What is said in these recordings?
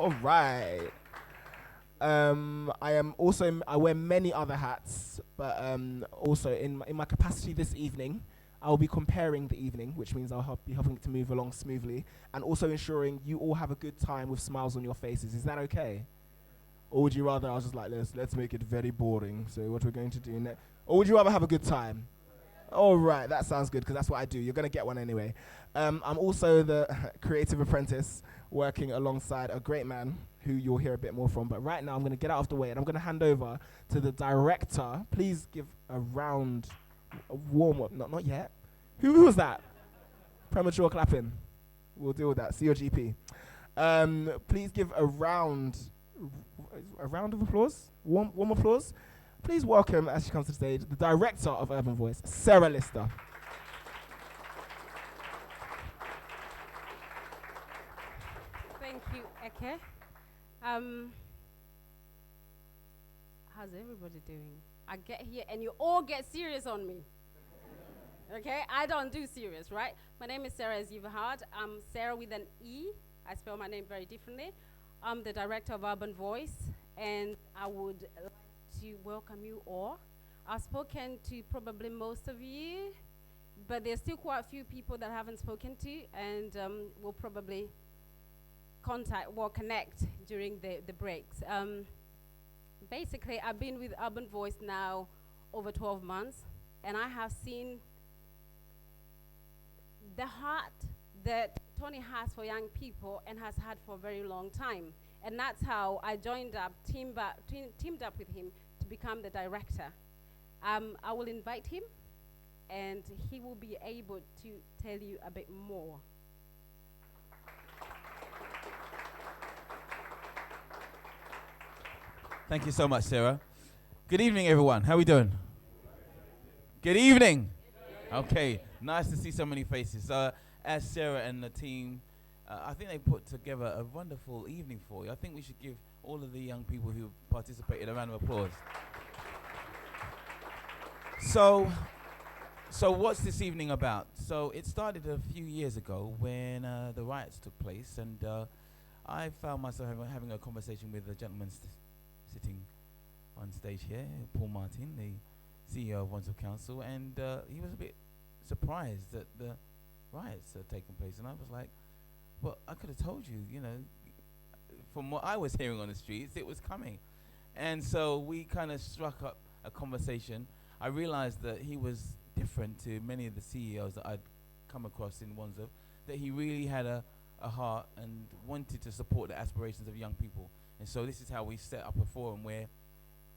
All right. I wear many other hats, but also in my capacity this evening, I'll be comparing the evening, which means be helping it to move along smoothly, and also ensuring you all have a good time with smiles on your faces. Is that okay? Or would you rather I was just like, let's make it very boring. So what we're going to do next? Or would you rather have a good time? All right, that sounds good because that's what I do. You're gonna get one anyway. I'm also the creative apprentice working alongside a great man who you'll hear a bit more from. But right now, I'm gonna get out of the way and I'm gonna hand over to the director. Please give a round, a warm up. Not yet. Who was that? Premature clapping. We'll deal with that. See your GP. Please give a round of applause. Warm applause. Please welcome, as she comes to the stage, the director of Urban Voice, Sarah Lister. Thank you, Eke. How's everybody doing? I get here and you all get serious on me. Okay, I don't do serious, right? My name is Sarah, as you've heard. I'm Sarah with an E. I spell my name very differently. I'm the director of Urban Voice, and I would like to welcome you all. I've spoken to probably most of you, but there's still quite a few people that I haven't spoken to, and we'll probably connect during the breaks. Basically, I've been with Urban Voice now over 12 months, and I have seen the heart that Tony has for young people and has had for a very long time. And that's how I teamed up with him to become the director. I will invite him, and he will be able to tell you a bit more. Thank you so much, Sarah. Good evening, everyone. How are we doing? Good evening. Okay, nice to see so many faces. As Sarah and the team, I think they put together a wonderful evening for you. I think we should give all of the young people who participated a round of applause. So what's this evening about? So it started a few years ago when the riots took place, and I found myself having a conversation with a gentleman sitting on stage here, Paul Martin, the CEO of Wandsworth Council, and he was a bit surprised that the riots had taken place, and I was like, well, I could have told you, from what I was hearing on the streets, it was coming. And so we kind of struck up a conversation. I realized that he was different to many of the CEOs that I'd come across in Wandsworth, that he really had a heart and wanted to support the aspirations of young people. And so this is how we set up a forum where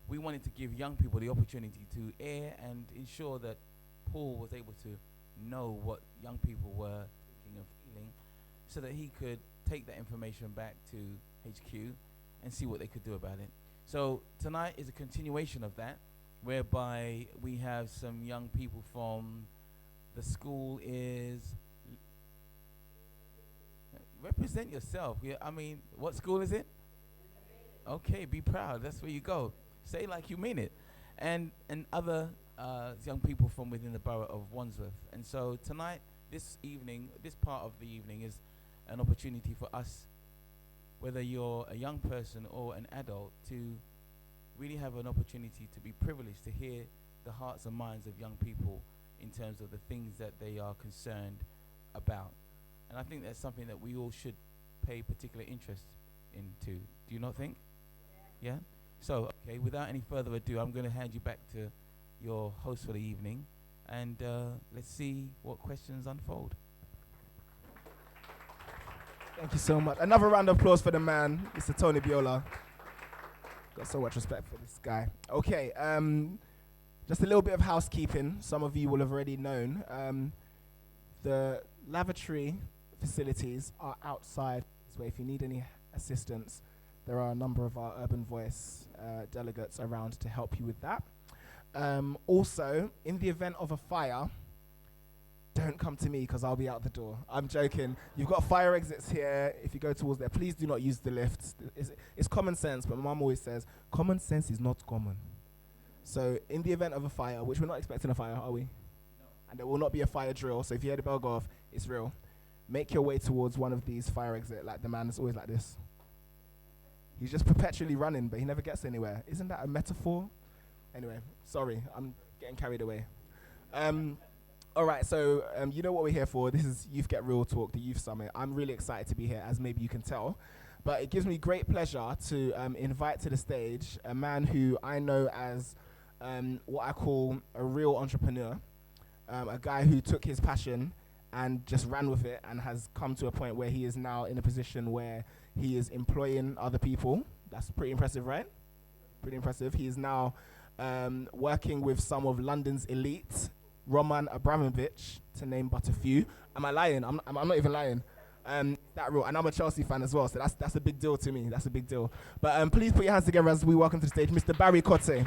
we wanted to give young people the opportunity to air and ensure that Paul was able to know what young people were thinking and feeling, so that he could take that information back to HQ and see what they could do about it. So tonight is a continuation of that, whereby we have some young people from the school is... Represent yourself. Yeah, I mean, what school is it? Okay, be proud. That's where you go. Say like you mean it. And other young people from within the borough of Wandsworth. And so tonight, this evening, this part of the evening is an opportunity for us, whether you're a young person or an adult, to really have an opportunity to be privileged to hear the hearts and minds of young people in terms of the things that they are concerned about. And I think that's something that we all should pay particular interest into. Do you not think? Yeah? So, okay, without any further ado, I'm going to hand you back to your host for the evening, and let's see what questions unfold. Thank you so much. Another round of applause for the man, Mr. Tony Biola. Got so much respect for this guy. Okay, just a little bit of housekeeping. Some of you will have already known. The lavatory facilities are outside. So if you need any assistance, there are a number of our Urban Voice delegates around to help you with that. Also, in the event of a fire, don't come to me because I'll be out the door. I'm joking. You've got fire exits here. If you go towards there, please do not use the lifts. It's common sense, but my mum always says, common sense is not common. So in the event of a fire, which we're not expecting a fire, are we? No. And there will not be a fire drill, so if you hear the bell go off, it's real. Make your way towards one of these fire exits, like the man is always like this. He's just perpetually running, but he never gets anywhere. Isn't that a metaphor? Anyway, sorry, I'm getting carried away. All right, so you know what we're here for. This is Youth Get Real Talk, the Youth Summit. I'm really excited to be here, as maybe you can tell. But it gives me great pleasure to invite to the stage a man who I know as what I call a real entrepreneur, a guy who took his passion and just ran with it and has come to a point where he is now in a position where he is employing other people. That's pretty impressive, right? Pretty impressive. He is now working with some of London's elite, Roman Abramovich, to name but a few. Am I lying? I'm not even lying. That real, and I'm a Chelsea fan as well, so that's a big deal to me. That's a big deal. But please put your hands together as we welcome to the stage Mr. Barry Cotte.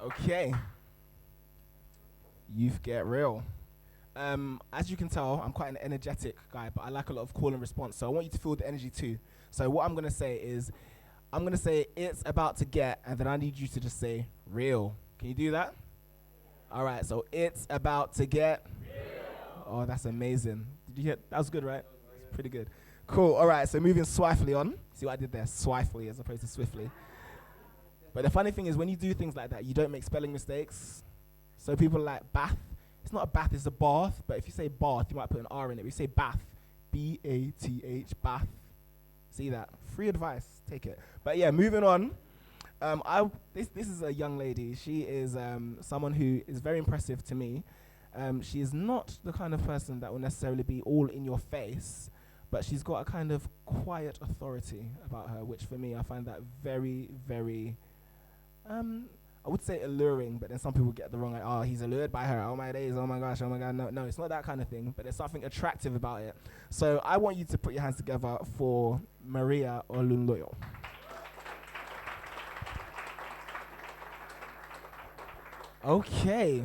Okay. Youth Get Real. As you can tell, I'm quite an energetic guy, but I like a lot of call and response. So I want you to feel the energy too. So what I'm going to say is, I'm going to say it's about to get, and then I need you to just say real. Can you do that? All right, so it's about to get real. Oh, that's amazing. Did you hear? That was good, right? That's pretty good. Cool. All right, so moving swiftly on. See what I did there? Swiftly as opposed to swiftly. But the funny thing is, when you do things like that, you don't make spelling mistakes. So people like bath. It's not a bath, it's a bath. But if you say bath, you might put an R in it. If you say bath, B-A-T-H, bath. See that? Free advice. Take it. But yeah, moving on. This is a young lady. She is someone who is very impressive to me. She is not the kind of person that will necessarily be all in your face, but she's got a kind of quiet authority about her, which for me, I find that very, very, I would say alluring, but then some people get the wrong, like, oh, he's allured by her. Oh my days, oh my gosh, oh my God. No, it's not that kind of thing, but there's something attractive about it. So I want you to put your hands together for Maria Olunloyo. Okay,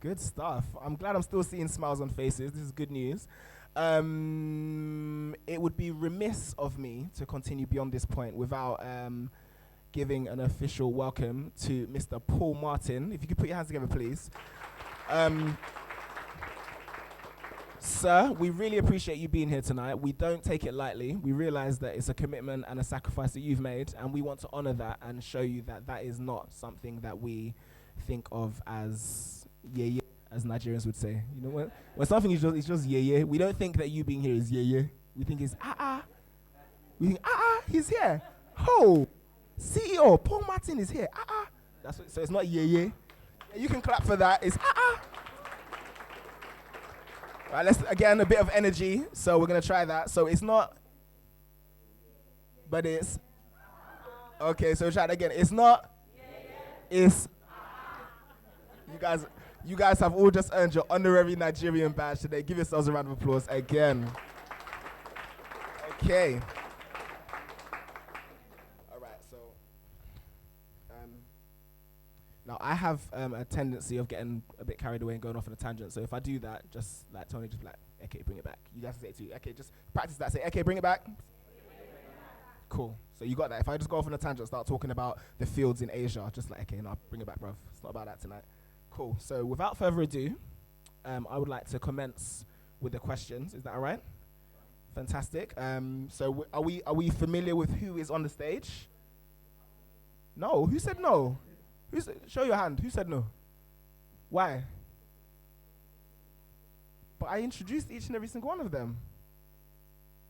good stuff. I'm glad I'm still seeing smiles on faces. This is good news. It would be remiss of me to continue beyond this point without giving an official welcome to Mr. Paul Martin. If you could put your hands together, please. Sir, we really appreciate you being here tonight. We don't take it lightly. We realize that it's a commitment and a sacrifice that you've made, and we want to honor that and show you that that is not something that we think of as yeah, as Nigerians would say. You know what? When something is just yeah. We don't think that you being here is yeah. We think it's We think he's here. Oh, CEO Paul Martin is here. That's what, so it's not yeah. You can clap for that. It's Right, let's again a bit of energy. So we're gonna try that. So it's not, but it's okay. So try it again. It's not. It's. You guys have all just earned your honorary Nigerian badge today. Give yourselves a round of applause again. Okay. All right, so now I have a tendency of getting a bit carried away and going off on a tangent. So if I do that, just like Tony, just like, okay, bring it back. You guys say it too. Okay, just practice that. Say, okay, bring it back. Cool. So you got that. If I just go off on a tangent, start talking about the fields in Asia, just like, okay, no, bring it back, bruv. It's not about that tonight. Cool. So without further ado, I would like to commence with the questions. Is that all right? Fantastic. So are we familiar with who is on the stage? No. Who said no? Show your hand. Who said no? Why? But I introduced each and every single one of them.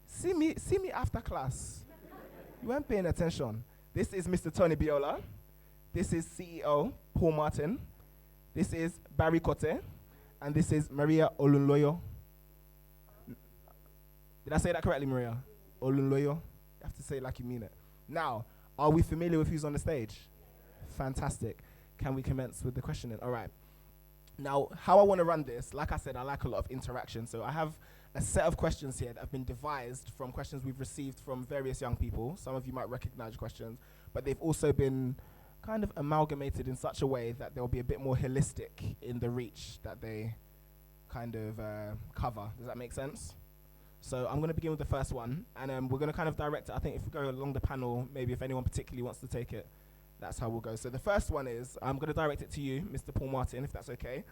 See me after class. You weren't paying attention. This is Mr. Tony Biola. This is CEO Paul Martin. This is Barry Cotte, and this is Maria Olunloyo. Did I say that correctly, Maria? Olunloyo? You have to say it like you mean it. Now, are we familiar with who's on the stage? Fantastic. Can we commence with the questioning? All right. Now, how I want to run this, like I said, I like a lot of interaction. So I have a set of questions here that have been devised from questions we've received from various young people. Some of you might recognize questions, but they've also been kind of amalgamated in such a way that they'll be a bit more holistic in the reach that they kind of cover. Does that make sense? So I'm going to begin with the first one, and we're going to kind of direct it. I think if we go along the panel, maybe if anyone particularly wants to take it, that's how we'll go. So the first one is, I'm going to direct it to you, Mr. Paul Martin, if that's okay.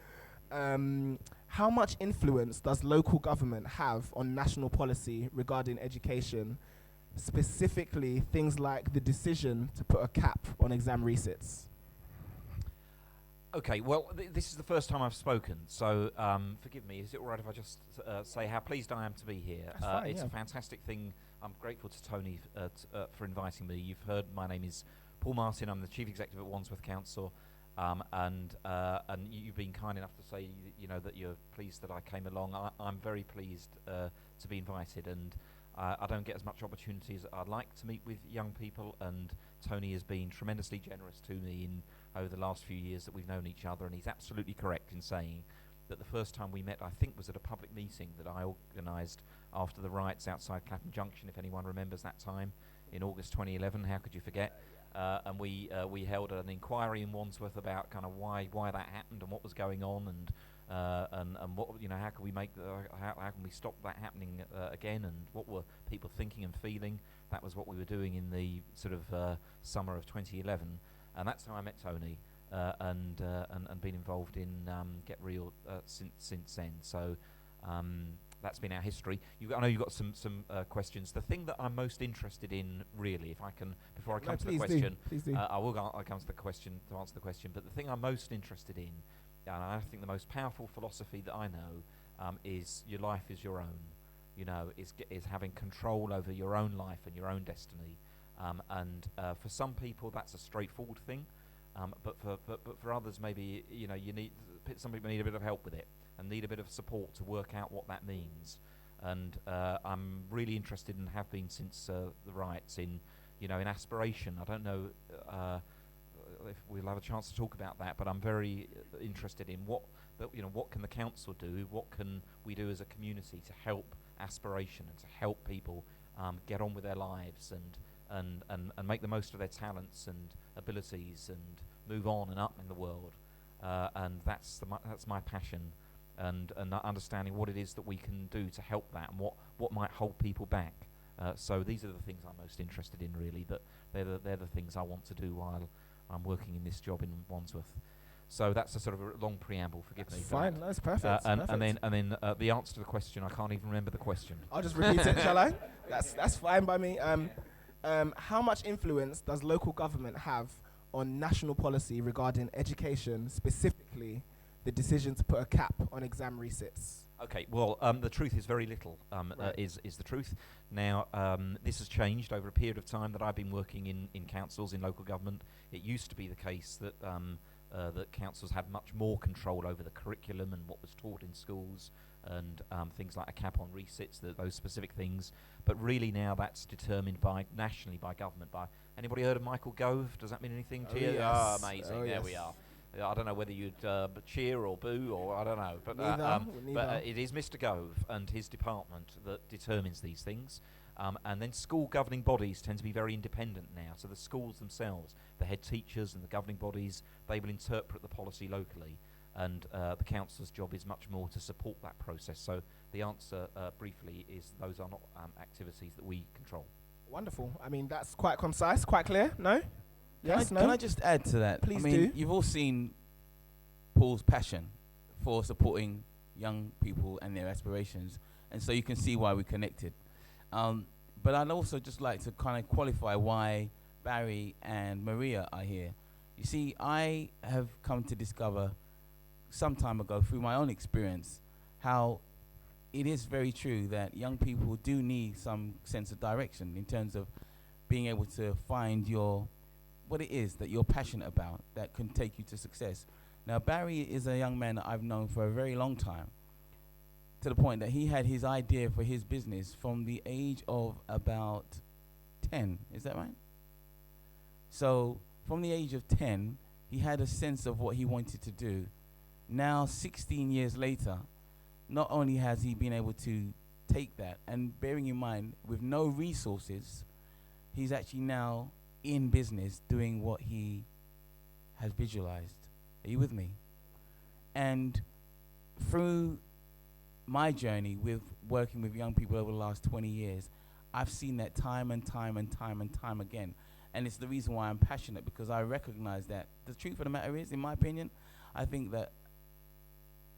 How much influence does local government have on national policy regarding education, specifically things like the decision to put a cap on exam resits? Okay, well, this is the first time I've spoken, so forgive me. Is it all right if I just say how pleased I am to be here? That's fine, it's yeah. a fantastic thing. I'm grateful to Tony for inviting me. You've heard my name is Paul Martin. I'm the Chief Executive at Wandsworth Council, and you've been kind enough to say that you're pleased that I came along. I'm very pleased to be invited, and I don't get as much opportunity as I'd like to meet with young people, and Tony has been tremendously generous to me over the last few years that we've known each other, and he's absolutely correct in saying that the first time we met, I think, was at a public meeting that I organised after the riots outside Clapham Junction, if anyone remembers that time, in August 2011. How could you forget? And we held an inquiry in Wandsworth about kind of why that happened and what was going on, and what how can we make how can we stop that happening again, and what were people thinking and feeling. That was what we were doing in the sort of summer of 2011, and that's how I met Tony, and been involved in Get Real since then. So that's been our history. I know you've got some questions. The thing that I'm most interested in, really, if I can, before I come to the question, Please do. I'll come to the question to answer the question. But the thing I'm most interested in, and I think the most powerful philosophy that I know, is your life is your own. Is having control over your own life and your own destiny. And for some people, that's a straightforward thing. But for others, maybe some people need a bit of help with it and need a bit of support to work out what that means. And I'm really interested, and have been since the riots, in aspiration. I don't know if we'll have a chance to talk about that, but I'm very interested in what can the council do, what can we do as a community to help aspiration and to help people get on with their lives and make the most of their talents and abilities and move on and up in the world. And that's my passion, and understanding what it is that we can do to help that, and what might hold people back. So these are the things I'm most interested in, really. That they're the things I want to do while I'm working in this job in Wandsworth. So that's a sort of a long preamble. Forgive me. Fine, that's perfect. And then the answer to the question, I can't even remember the question. I'll just repeat it, shall I? That's fine by me. How much influence does local government have on national policy regarding education, specifically the decision to put a cap on exam resits? Okay, well, the truth is very little, Right. is the truth. Now, this has changed over a period of time that I've been working in councils, in local government. It used to be the case that that councils had much more control over the curriculum and what was taught in schools, and things like a cap on resits, those specific things. But really now that's determined nationally by government. By anybody heard of Michael Gove? Does that mean anything to you? Yes. Ah, amazing. Oh, there yes. we are. I don't know whether you'd cheer or boo, or I don't know. But Neither. it is Mr. Gove and his department that determines these things. And then school governing bodies tend to be very independent now. So the schools themselves, the head teachers and the governing bodies, they will interpret the policy locally. And the council's job is much more to support that process. So the answer, briefly, is those are not activities that we control. Wonderful. I mean, that's quite concise, quite clear. No? Yes, no? Can I just add to that? Please I mean, do. You've all seen Paul's passion for supporting young people and their aspirations, and so you can see why we connected. But I'd also just like to kind of qualify why Barry and Maria are here. You see, I have come to discover some time ago through my own experience how it is very true that young people do need some sense of direction in terms of being able to find what it is that you're passionate about that can take you to success. Now, Barry is a young man that I've known for a very long time, to the point that he had his idea for his business from the age of about 10. Is that right? So from the age of 10, he had a sense of what he wanted to do. Now, 16 years later, not only has he been able to take that, and bearing in mind, with no resources, he's actually now in business doing what he has visualized. Are you with me? And through my journey with working with young people over the last 20 years, I've seen that time and time and time and time again. And it's the reason why I'm passionate, because I recognize that the truth of the matter is, in my opinion, I think that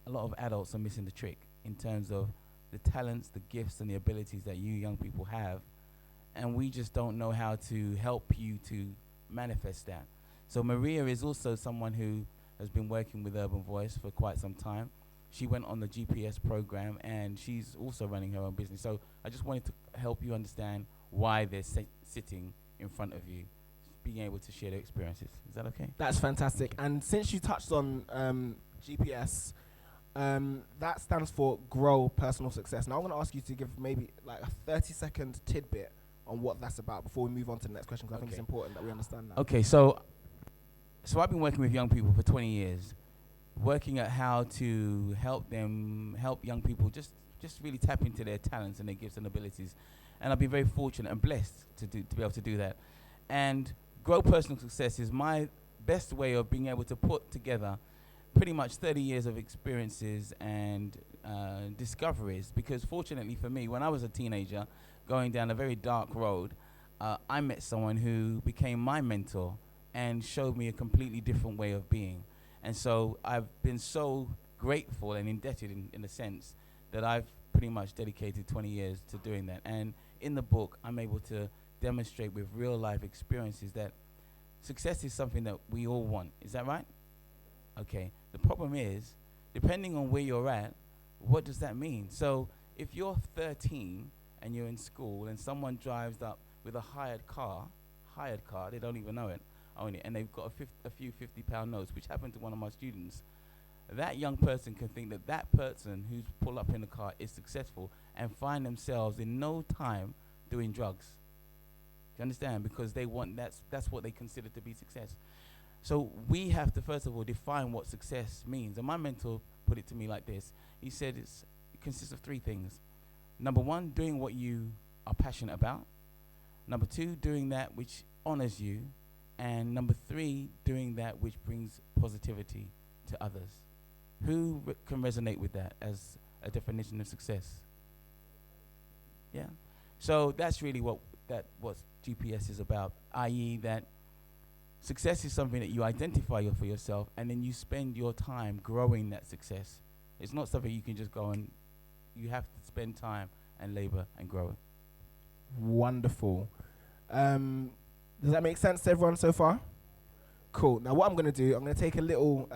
a lot of adults are missing the trick in terms of the talents, the gifts, and the abilities that you young people have, and we just don't know how to help you to manifest that. So Maria is also someone who has been working with Urban Voice for quite some time. She went on the GPS program, and she's also running her own business. So I just wanted to help you understand why they're sitting in front of you, being able to share their experiences. Is that okay? That's fantastic. And since you touched on GPS, that stands for Grow Personal Success. Now I'm going to ask you to give maybe like a 30-second tidbit on what that's about before we move on to the next question, because I think it's important that we understand that. Okay, so I've been working with young people for 20 years, working at how to help young people just really tap into their talents and their gifts and abilities. And I've been very fortunate and blessed to be able to do that. And Grow Personal Success is my best way of being able to put together pretty much 30 years of experiences and discoveries, because fortunately for me, when I was a teenager going down a very dark road, I met someone who became my mentor and showed me a completely different way of being. And so I've been so grateful and indebted in a sense that I've pretty much dedicated 20 years to doing that. And in the book, I'm able to demonstrate with real life experiences that success is something that we all want. Is that right? Okay. The problem is, depending on where you're at, what does that mean? So if you're 13 and you're in school and someone drives up with a hired car, they don't even know it, own it, and they've got a few 50-pound notes, which happened to one of my students, that young person can think that that person who's pulled up in the car is successful and find themselves in no time doing drugs. Do you understand? Because they want, that's what they consider to be success. So we have to first of all define what success means. And my mentor put it to me like this. He said it consists of three things. Number one, doing what you are passionate about. Number two, doing that which honors you. And number three, doing that which brings positivity to others. Who can resonate with that as a definition of success? Yeah. So that's really what GPS is about, i.e. that success is something that you identify for yourself, and then you spend your time growing that success. It's not something you can just go and, you have to spend time and labor and grow it. Wonderful. Does that make sense to everyone so far? Cool. Now what I'm going to do, I'm going to take a little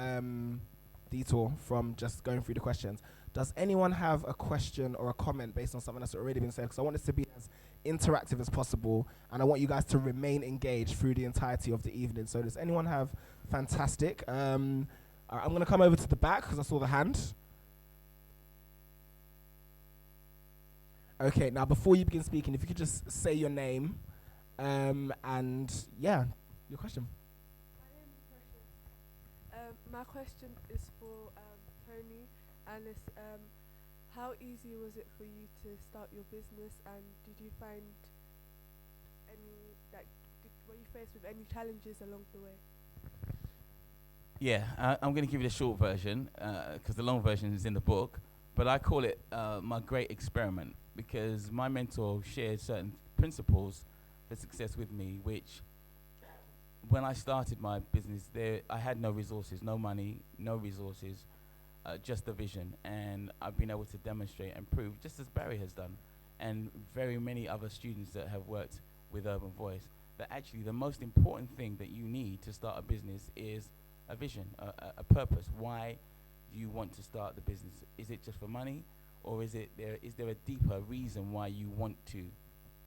detour from just going through the questions. Does anyone have a question or a comment based on something that's already been said? Because I want this to be as interactive as possible, and I want you guys to remain engaged through the entirety of the evening. So does anyone have? Fantastic. I'm going to come over to the back because I saw the hand. Okay, now before you begin speaking, if you could just say your name and, yeah, your question. My name is Precious. My question is for Tony, and it's how easy was it for you to start your business, and did you find were you faced with any challenges along the way? Yeah, I'm going to give you the short version because the long version is in the book, but I call it my great experiment, because my mentor shared certain principles for success with me, which when I started my business, I had no resources, no money, no resources, just a vision. And I've been able to demonstrate and prove, just as Barry has done, and very many other students that have worked with Urban Voice, that actually the most important thing that you need to start a business is a vision, a purpose. Why do you want to start the business? Is it just for money, or is there a deeper reason why you want to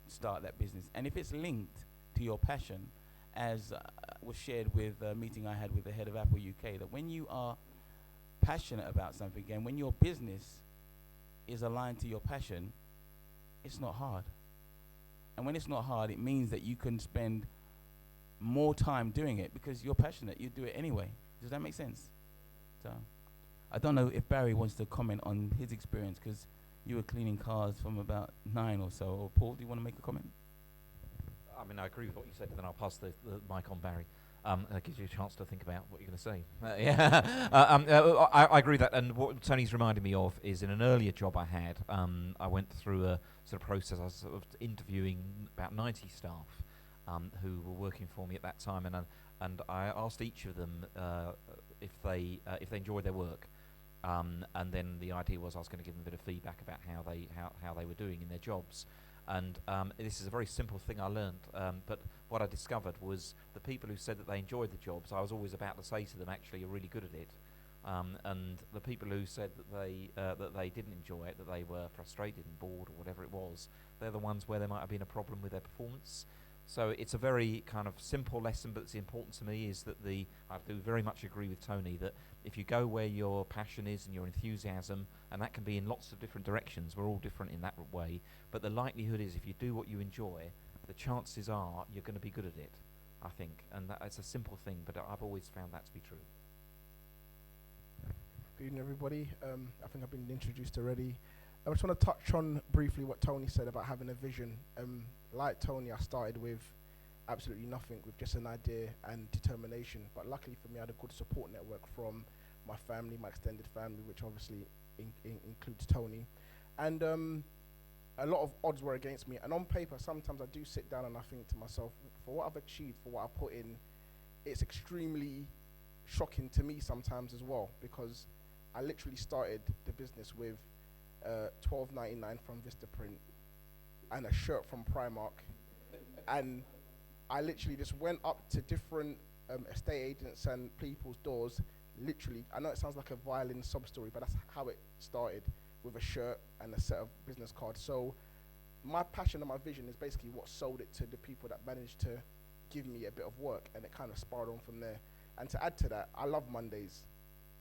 start that business? And if it's linked to your passion, as was shared with a meeting I had with the head of Apple UK, that when you are passionate about something, and when your business is aligned to your passion, it's not hard. And when it's not hard, it means that you can spend more time doing it because you're passionate. You do it anyway. Does that make sense? So I don't know if Barry wants to comment on his experience, because you were cleaning cars from about 9 or so. Or Paul, do you want to make a comment? I mean, I agree with what you said, but then I'll pass the mic on Barry. That gives you a chance to think about what you're going to say. I agree with that. And what Tony's reminded me of is in an earlier job I had, I went through a sort of process. I was sort of interviewing about 90 staff who were working for me at that time, and I asked each of them if they enjoyed their work. And then the idea was I was going to give them a bit of feedback about how they were doing in their jobs. And this is a very simple thing I learned, but what I discovered was the people who said that they enjoyed the jobs, I was always about to say to them, actually, you're really good at it. And the people who said that they didn't enjoy it, that they were frustrated and bored or whatever it was, they're the ones where there might have been a problem with their performance. So it's a very kind of simple lesson, but it's important to me is that I do very much agree with Tony that if you go where your passion is and your enthusiasm, and that can be in lots of different directions, we're all different in that way, but the likelihood is if you do what you enjoy, the chances are you're going to be good at it, I think. And it's a simple thing, but I've always found that to be true. Good evening, everybody. I think I've been introduced already. I just want to touch on briefly what Tony said about having a vision. Like Tony, I started with absolutely nothing, with just an idea and determination. But luckily for me, I had a good support network from my family, my extended family, which obviously includes Tony. And a lot of odds were against me. And on paper, sometimes I do sit down and I think to myself, for what I've achieved, for what I put in, it's extremely shocking to me sometimes as well, because I literally started the business with $12.99 from Vistaprint and a shirt from Primark, and I literally just went up to different estate agents and people's doors. Literally, I know it sounds like a violin sub story, but that's how it started, with a shirt and a set of business cards. So my passion and my vision is basically what sold it to the people that managed to give me a bit of work, and it kind of spiraled on from there. And to add to that, I love Mondays.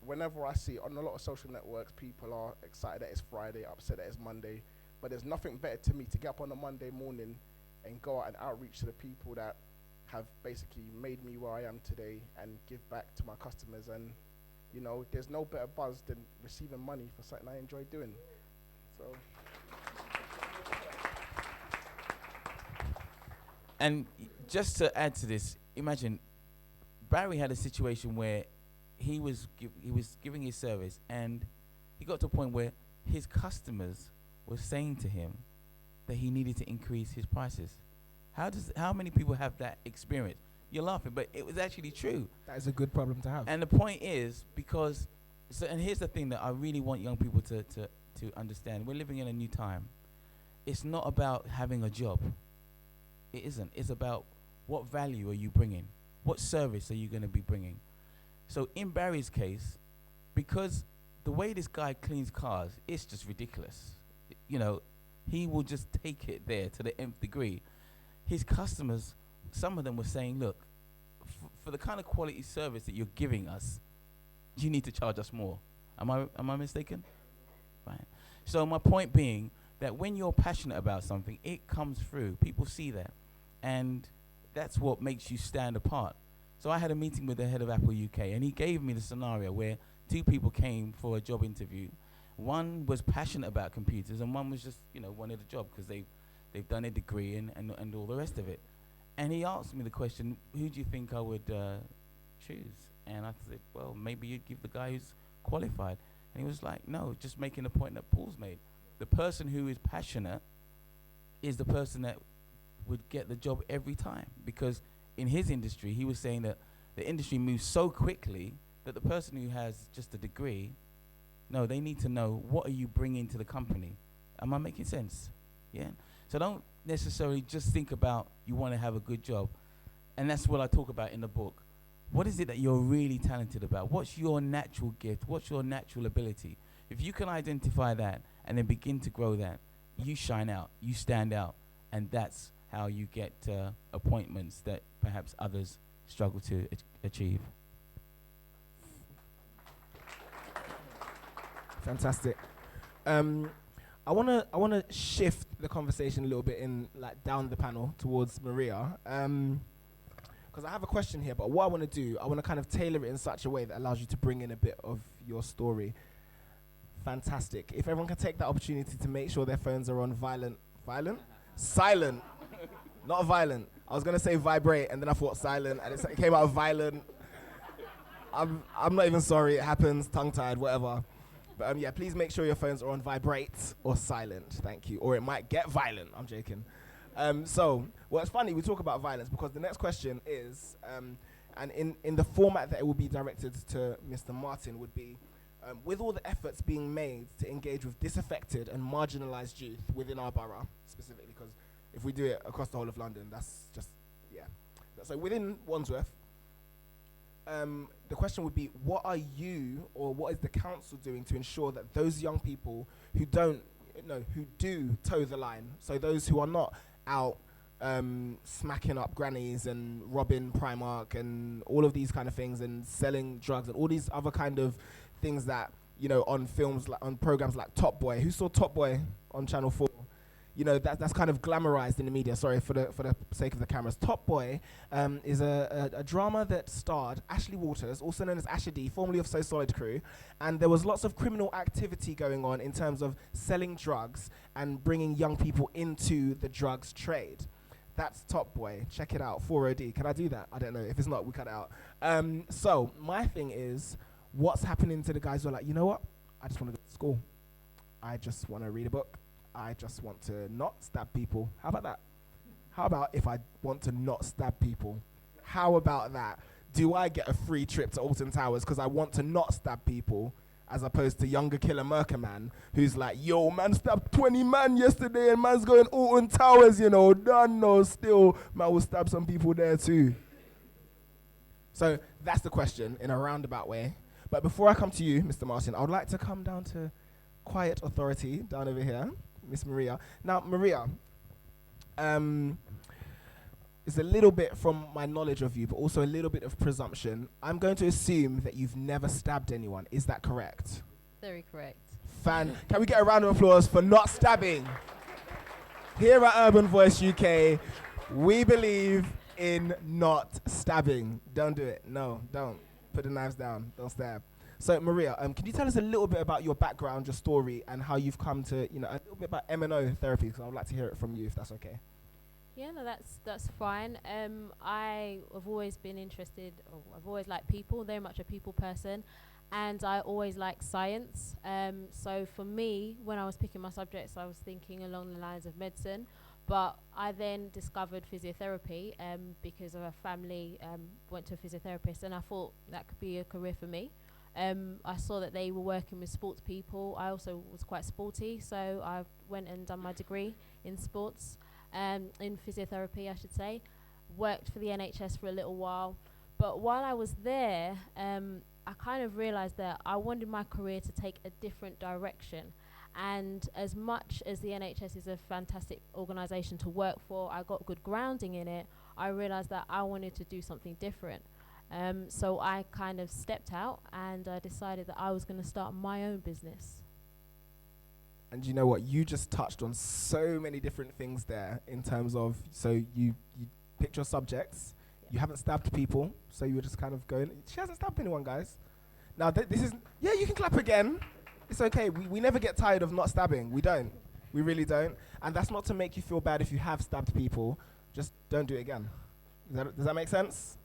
Whenever I see on a lot of social networks, people are excited that it's Friday, upset that it's Monday. But there's nothing better to me to get up on a Monday morning and go out and outreach to the people that have basically made me where I am today and give back to my customers. And, you know, there's no better buzz than receiving money for something I enjoy doing. So. And just to add to this, imagine Barry had a situation where he was giving his service, and he got to a point where his customers were saying to him that he needed to increase his prices. How many people have that experience? You're laughing, but it was actually true. That is a good problem to have. And the point is, and here's the thing that I really want young people to understand. We're living in a new time. It's not about having a job. It isn't. It's about what value are you bringing? What service are you going to be bringing? So in Barry's case, because the way this guy cleans cars, it's just ridiculous. You know, he will just take it there to the nth degree. His customers, some of them were saying, look, for the kind of quality service that you're giving us, you need to charge us more. Am I mistaken? Right. So my point being that when you're passionate about something, it comes through. People see that. And that's what makes you stand apart. So I had a meeting with the head of Apple UK, and he gave me the scenario where two people came for a job interview. One was passionate about computers, and one was just, wanted a job because they've done a degree and all the rest of it. And he asked me the question, who do you think I would choose? And I said, well, maybe you'd give the guy who's qualified. And he was like, no, just making the point that Paul's made. The person who is passionate is the person that would get the job every time, because in his industry, he was saying that the industry moves so quickly that the person who has just a degree, no, they need to know, what are you bringing to the company? Am I making sense? Yeah. So don't necessarily just think about you want to have a good job. And that's what I talk about in the book. What is it that you're really talented about? What's your natural gift? What's your natural ability? If you can identify that and then begin to grow that, you shine out, you stand out, and that's how you get appointments that perhaps others struggle to achieve. Fantastic. I wanna shift the conversation a little bit down the panel towards Maria, because I have a question here. But what I want to do, I want to kind of tailor it in such a way that allows you to bring in a bit of your story. Fantastic. If everyone can take that opportunity to make sure their phones are on silent, not violent. I was gonna say vibrate, and then I thought silent, and it came out violent. I'm not even sorry. It happens. Tongue-tied, whatever. But yeah, please make sure your phones are on vibrate or silent. Thank you. Or it might get violent. I'm joking. It's funny we talk about violence, because the next question is, and in the format that it will be directed to Mr. Martin, would be, with all the efforts being made to engage with disaffected and marginalised youth within our borough, specifically, because if we do it across the whole of London, that's just, yeah. So within Wandsworth, the question would be, what are you or what is the council doing to ensure that those young people who who do toe the line, so those who are not out smacking up grannies and robbing Primark and all of these kind of things and selling drugs and all these other kind of things that, on films, like on programs like Top Boy. Who saw Top Boy on Channel 4? That's kind of glamorized in the media. Sorry for the sake of the cameras. Top Boy is a drama that starred Ashley Walters, also known as Asher D, formerly of So Solid Crew, and there was lots of criminal activity going on in terms of selling drugs and bringing young people into the drugs trade. That's Top Boy. Check it out. 4OD. Can I do that? I don't know. If it's not, we cut it out. So my thing is, what's happening to the guys who are like, you know what? I just want to go to school. I just want to read a book. I just want to not stab people. How about that? How about if I want to not stab people? How about that? Do I get a free trip to Alton Towers because I want to not stab people, as opposed to younger killer Merker man who's like, yo, man stabbed 20 man yesterday and man's going Alton Towers, done, no, still, man will stab some people there too. So that's the question in a roundabout way. But before I come to you, Mr. Martin, I would like to come down to quiet authority down over here, Miss Maria. Now, Maria, it's a little bit from my knowledge of you, but also a little bit of presumption. I'm going to assume that you've never stabbed anyone. Is that correct? Very correct. Can we get a round of applause for not stabbing? Here at Urban Voice UK, we believe in not stabbing. Don't do it. No, don't. Put the knives down. Don't stab. So, Maria, can you tell us a little bit about your background, your story, and how you've come to, a little bit about M&O therapy, because I would like to hear it from you, if that's okay. Yeah, no, that's fine. I have always been interested, or I've always liked people, very much a people person, and I always liked science. So for me, when I was picking my subjects, I was thinking along the lines of medicine, but I then discovered physiotherapy because of a family went to a physiotherapist, and I thought that could be a career for me. I saw that they were working with sports people. I also was quite sporty, so I went and done my degree in sports. In physiotherapy, I should say. Worked for the NHS for a little while, but while I was there, I kind of realised that I wanted my career to take a different direction. And as much as the NHS is a fantastic organisation to work for, I got good grounding in it, I realised that I wanted to do something different. So I kind of stepped out and decided that I was going to start my own business. And you know what? You just touched on so many different things there in terms of, so you picked your subjects, you haven't stabbed people, so you were just kind of going, she hasn't stabbed anyone, guys. Now, this is, yeah, you can clap again. It's okay. We never get tired of not stabbing. We don't. We really don't. And that's not to make you feel bad if you have stabbed people. Just don't do it again. Does that make sense?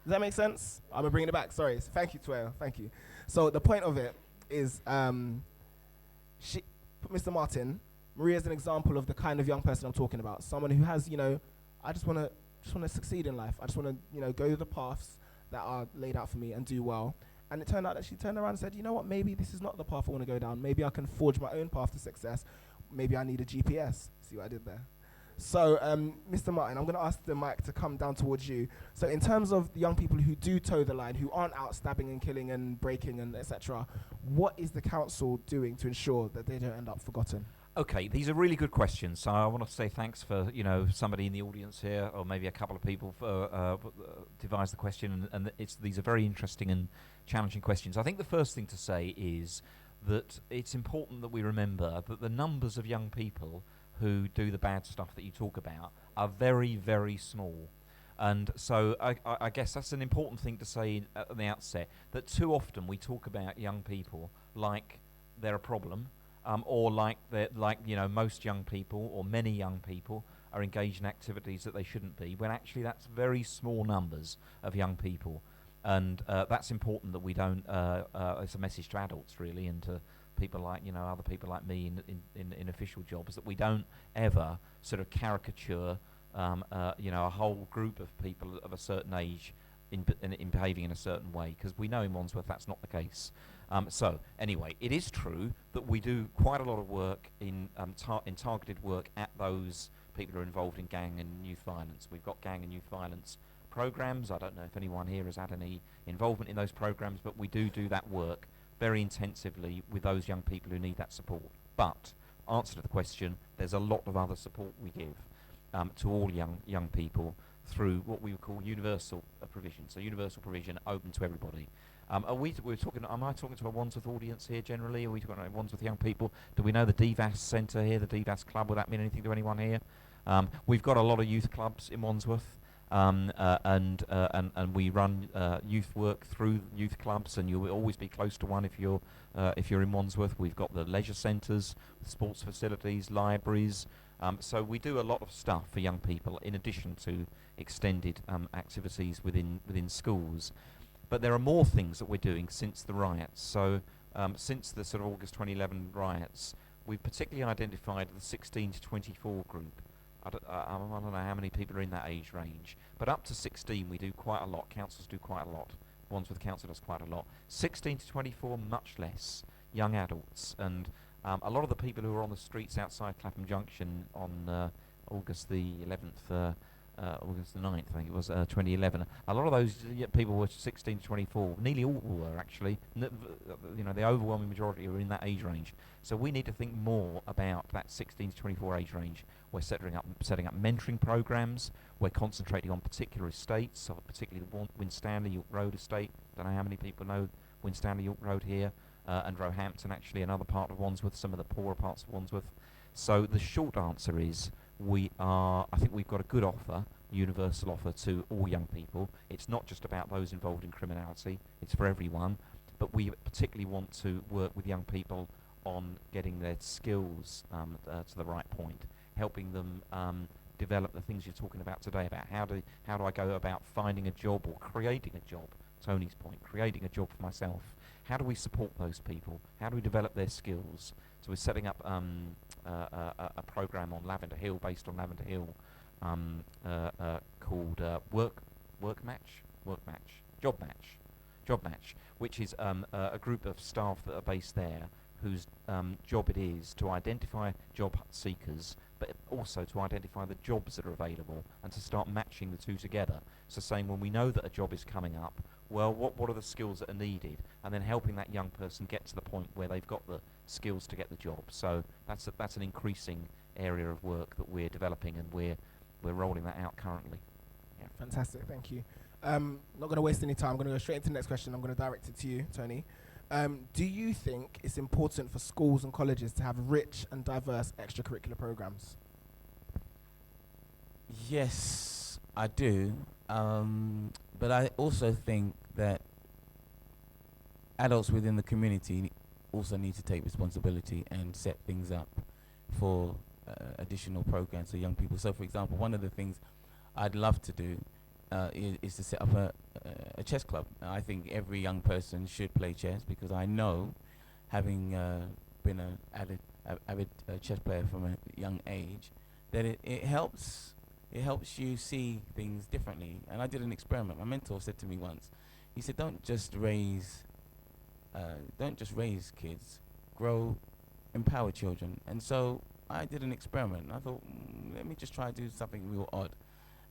Does that make sense? I'm going to bring it back. Sorry. Thank you, Tweo. Thank you. So the point of it is, Mr. Martin, Maria is an example of the kind of young person I'm talking about. Someone who has, I just want to succeed in life. I just want to, go the paths that are laid out for me and do well. And it turned out that she turned around and said, you know what, maybe this is not the path I want to go down. Maybe I can forge my own path to success. Maybe I need a GPS. See what I did there? So, Mr. Martin, I'm going to ask the mic to come down towards you. So in terms of the young people who do toe the line, who aren't out stabbing and killing and breaking and etc., what is the council doing to ensure that they don't end up forgotten? Okay, these are really good questions. So I want to say thanks for, somebody in the audience here, or maybe a couple of people for devised the question, and these are very interesting and challenging questions. I think the first thing to say is that it's important that we remember that the numbers of young people who do the bad stuff that you talk about are very, very small. And so I guess that's an important thing to say at the outset, that too often we talk about young people like they're a problem, or like most young people or many young people are engaged in activities that they shouldn't be, when actually that's very small numbers of young people. And that's important that we don't, it's a message to adults really, and to people like, other people like me in official jobs, that we don't ever sort of caricature, a whole group of people of a certain age in behaving in a certain way, because we know in Wandsworth that's not the case. So anyway, it is true that we do quite a lot of work in targeted work at those people who are involved in gang and youth violence. We've got gang and youth violence programs. I don't know if anyone here has had any involvement in those programs, but we do that work very intensively with those young people who need that support. But answer to the question, there's a lot of other support we give to all young people through what we would call universal provision. So universal provision open to everybody. Am I talking to a Wandsworth audience here generally? Are we talking to Wandsworth young people? Do we know the DVAS Centre here, the DVAS Club? Would that mean anything to anyone here? We've got a lot of youth clubs in Wandsworth, and we run youth work through youth clubs, and you'll always be close to one if you're in Wandsworth. We've got the leisure centres, sports facilities, libraries. So we do a lot of stuff for young people in addition to extended activities within schools. But there are more things that we're doing since the riots. So since the sort of August 2011 riots, we've particularly identified the 16 to 24 group. I don't know how many people are in that age range, but up to 16 we do quite a lot. Councils do quite a lot. Wandsworth Council does quite a lot. 16 to 24, much less. Young adults. And a lot of the people who were on the streets outside Clapham Junction on August the 11th, August the 9th, I think it was, 2011. A lot of those people were 16 to 24. Nearly all were, actually. The overwhelming majority were in that age range. So we need to think more about that 16 to 24 age range. We're setting up mentoring programs. We're concentrating on particular estates, so particularly the Winstanley York Road estate. Don't know how many people know Winstanley York Road here, and Roehampton, actually, another part of Wandsworth, some of the poorer parts of Wandsworth. So the short answer is I think we've got a good offer, universal offer to all young people. It's not just about those involved in criminality, it's for everyone. But we particularly want to work with young people on getting their skills to the right point, helping them develop the things you're talking about today, about how do I go about finding a job or creating a job, Tony's point, creating a job for myself. How do we support those people? How do we develop their skills? So we're setting up a program on Lavender Hill, based on Lavender Hill, called Job Match, which is a group of staff that are based there, whose job it is to identify job seekers, but also to identify the jobs that are available and to start matching the two together. So saying, when we know that a job is coming up, well, what are the skills that are needed, and then helping that young person get to the point where they've got the skills to get the job. So that's an increasing area of work that we're developing, and we're rolling that out currently. Yeah, fantastic, thank you. Not going to waste any time. I'm going to go straight into the next question. I'm going to direct it to you, Tony. Do you think it's important for schools and colleges to have rich and diverse extracurricular programs? Yes, I do. But I also think that adults within the community also need to take responsibility and set things up for additional programs for young people. So, for example, one of the things I'd love to do is to set up a chess club. I think every young person should play chess, because I know, having been an avid chess player from a young age, that it helps you see things differently. And I did an experiment. My mentor said to me once, he said, don't just raise kids, empower children. And so I did an experiment, and I thought, let me just try to do something real odd.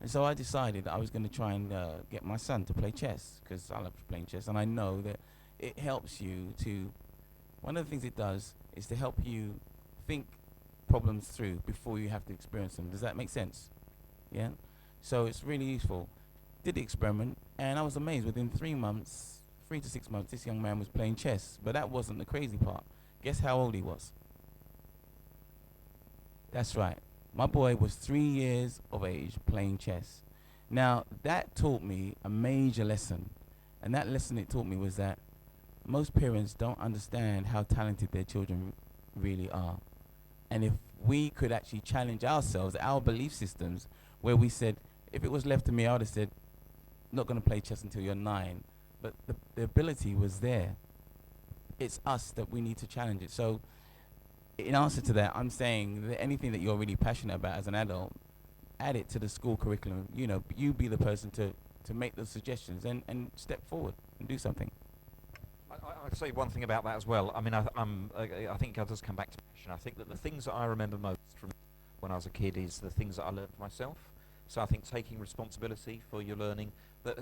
And so I decided that I was going to try and get my son to play chess, because I love playing chess, and I know that it helps you to, one of the things it does is to help you think problems through before you have to experience them. Does that make sense? Yeah? So it's really useful. Did the experiment, and I was amazed. Within 3 to 6 months, this young man was playing chess. But that wasn't the crazy part. Guess how old he was? That's right. My boy was 3 years of age playing chess. Now, that taught me a major lesson. And that lesson it taught me was that most parents don't understand how talented their children really are. And if we could actually challenge ourselves, our belief systems, where we said, if it was left to me, I would have said, not going to play chess until you're 9. But the ability was there. It's us that we need to challenge it. So in answer to that, I'm saying that anything that you're really passionate about as an adult, add it to the school curriculum. You know, you be the person to to make those suggestions and step forward and do something. I'd say one thing about that as well. I mean, I think it does come back to passion. I think that the things that I remember most from when I was a kid is the things that I learned for myself. So I think taking responsibility for your learning.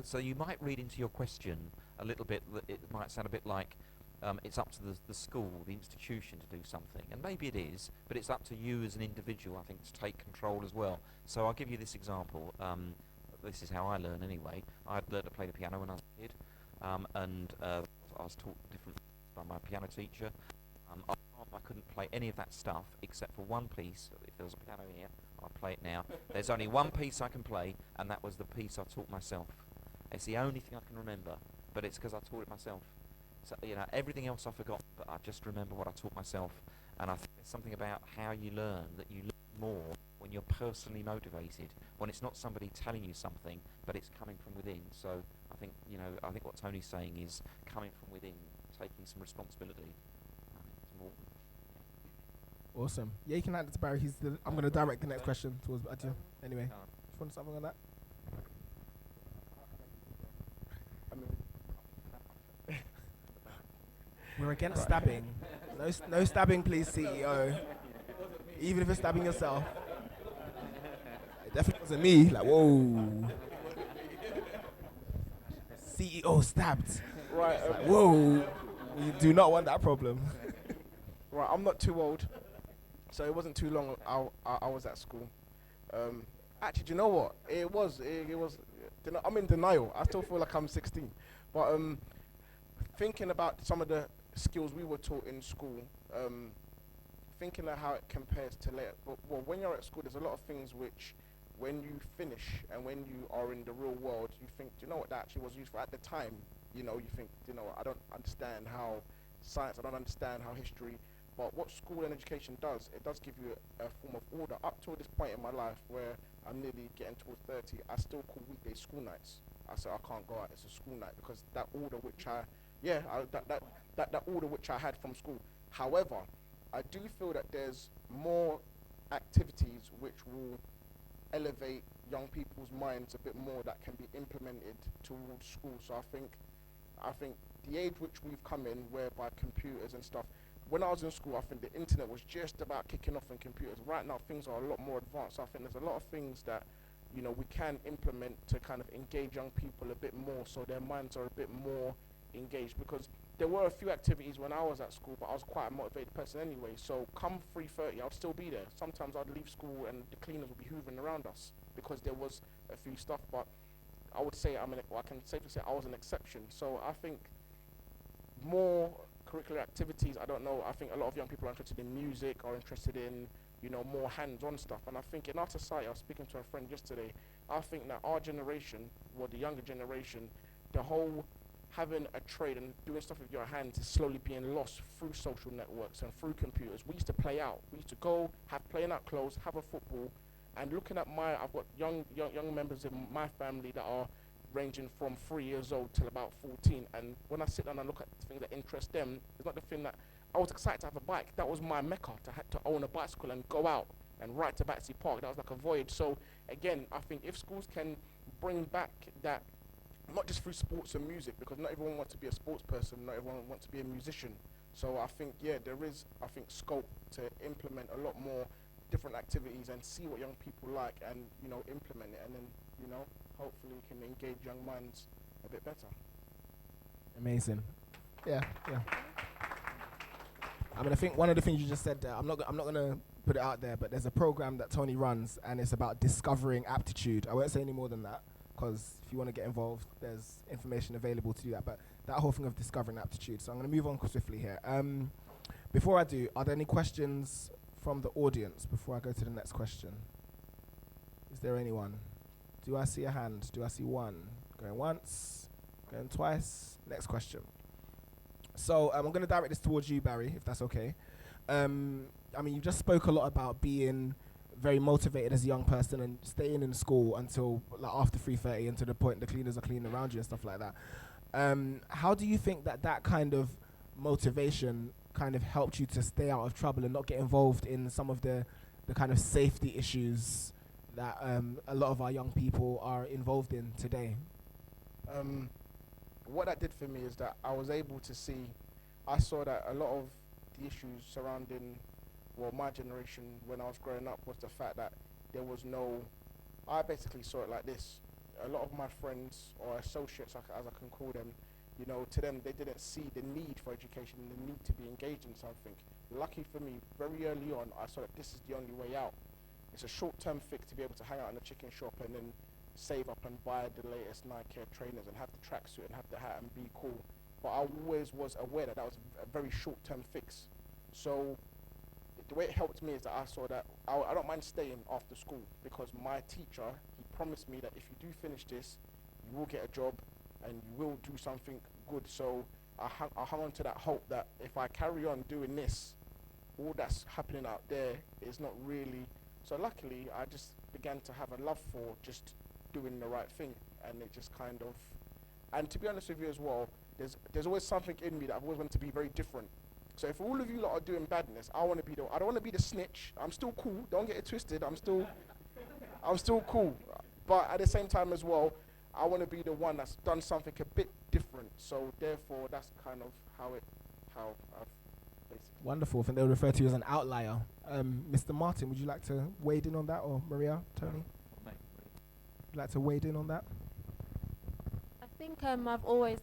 So you might read into your question a little bit that it might sound a bit like it's up to the school, the institution to do something. And maybe it is, but it's up to you as an individual, I think, to take control as well. So I'll give you this example. This is how I learn anyway. I'd learned to play the piano when I was a kid. And I was taught different by my piano teacher. I couldn't play any of that stuff except for one piece. If there was a piano here, I'll play it now. There's only one piece I can play, and that was the piece I taught myself. It's the only thing I can remember, but it's because I taught it myself. So, everything else I forgot, but I just remember what I taught myself. And I think there's something about how you learn, that you learn more when you're personally motivated, when it's not somebody telling you something, but it's coming from within. So I think, I think what Tony's saying is coming from within, taking some responsibility. It's important. Awesome. Yeah, you can hand it to Barry. I'm going to direct the next question towards Adja. Anyway, just want something on that? We're against stabbing. No stabbing, please, CEO. Even if you're stabbing yourself. It definitely wasn't me. Like, whoa. CEO stabbed. Right. Like, whoa. We do not want that problem. Right. I'm not too old, so it wasn't too long. I was at school. Actually, do you know what? It was. I'm in denial. I still feel like I'm 16. But thinking about some of the skills we were taught in school, thinking of how it compares to later. Well, when you're at school, there's a lot of things which, when you finish and when you are in the real world, you think, do you know what that actually was used for? At the time, you think, I don't understand how science, I don't understand how history. But what school and education does, it does give you a form of order. Up to this point in my life where I'm nearly getting towards 30, I still call weekdays school nights. I say I can't go out, it's a school night, because that order which that order which I had from school. However, I do feel that there's more activities which will elevate young people's minds a bit more that can be implemented towards school. So I think the age which we've come in, whereby computers and stuff, when I was in school, I think the internet was just about kicking off in computers. Right now, things are a lot more advanced. So I think there's a lot of things that, we can implement to kind of engage young people a bit more, so their minds are a bit more engaged. Because there were a few activities when I was at school, but I was quite a motivated person anyway. So come 3:30, I'd still be there. Sometimes I'd leave school and the cleaners would be hoovering around us because there was a few stuff. But I would say I can safely say I was an exception. So I think more curricular activities, I don't know, I think a lot of young people are interested in music, are interested in, more hands-on stuff. And I think in our society, I was speaking to a friend yesterday, I think that our generation, or the younger generation, the whole having a trade and doing stuff with your hands is slowly being lost through social networks and through computers. We used to play out. We used to go, have playing out clothes, have a football, and looking at I've got young members in my family that are ranging from 3 years old till about 14, and when I sit down and look at things that interest them, it's not the thing that I was excited to have a bike. That was my mecca, to own a bicycle and go out and ride to Battersea Park. That was like a voyage. So again, I think if schools can bring back that, not just through sports and music, because not everyone wants to be a sports person, not everyone wants to be a musician. So I think, there is, scope to implement a lot more different activities and see what young people like and, implement it, and then, hopefully we can engage young minds a bit better. Amazing. Yeah. I think one of the things you just said there, I'm not gonna put it out there, but there's a program that Tony runs, and it's about discovering aptitude. I won't say any more than that, because if you want to get involved, there's information available to do that. But that whole thing of discovering aptitude. So I'm going to move on swiftly here. Before I do, are there any questions from the audience before I go to the next question? Is there anyone? Do I see a hand? Do I see one? Going once, going twice. Next question. So I'm going to direct this towards you, Barry, if that's okay. You just spoke a lot about being very motivated as a young person and staying in school until after 3:30, and to the point the cleaners are cleaning around you and stuff like that. How do you think that kind of motivation kind of helped you to stay out of trouble and not get involved in some of the kind of safety issues that a lot of our young people are involved in today? What that did for me is that I was able to see, I saw that a lot of the issues surrounding, well, my generation when I was growing up was the fact that there was no, I basically saw it like this. A lot of my friends or associates, as I can call them, you know, to them, they didn't see the need for education and the need to be engaged in something. Lucky for me, very early on, I saw that this is the only way out. It's a short-term fix to be able to hang out in a chicken shop and then save up and buy the latest Nike trainers and have the tracksuit and have the hat and be cool. But I always was aware that that was a very short-term fix. So the way it helped me is that I saw that I don't mind staying after school, because my teacher, he promised me that if you do finish this, you will get a job and you will do something good. So I hung on to that hope that if I carry on doing this, all that's happening out there is not really. So luckily, I just began to have a love for just doing the right thing, and it just kind of. And to be honest with you as well, there's always something in me that I've always wanted to be very different. So if all of you lot are doing badness, I want to be I don't want to be the snitch. I'm still cool. Don't get it twisted. I'm still cool. But at the same time as well, I want to be the one that's done something a bit different. So therefore, that's kind of how I've basically. Wonderful. I think they'll refer to you as an outlier. Mr. Martin, would you like to wade in on that, or Maria, Tony? Would you like to wade in on that? I think I've always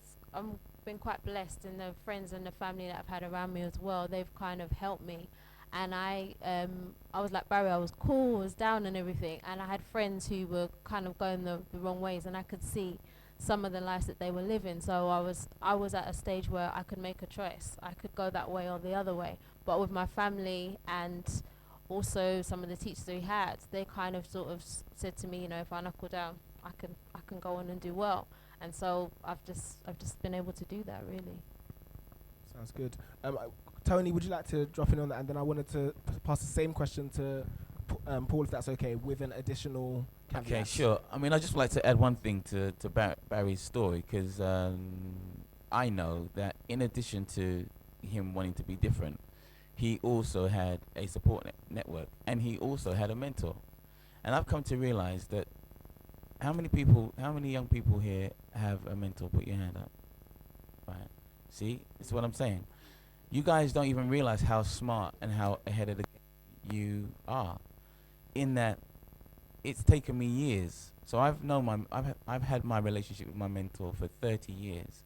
been quite blessed, and the friends and the family that I've had around me as well, they've kind of helped me. And I was like Barry, I was cool, I was down and everything, and I had friends who were kind of going the wrong ways, and I could see some of the lives that they were living. So I was at a stage where I could make a choice. I could go that way or the other way. But with my family and also some of the teachers we had, they kind of sort of said to me, you know, if I knuckle down, I can go on and do well. And so I've just been able to do that, really. Sounds good. Tony, would you like to drop in on that? And then I wanted to pass the same question to Paul, if that's okay, with an additional caveat. Okay, sure. I mean, I just like to add one thing to Barry's story, because I know that in addition to him wanting to be different, he also had a support network, and he also had a mentor. And I've come to realize that how many young people here have a mentor? Put your hand up. Right. See, it's what I'm saying. You guys don't even realize how smart and how ahead of the game you are. In that, it's taken me years. So I've had my relationship with my mentor for 30 years,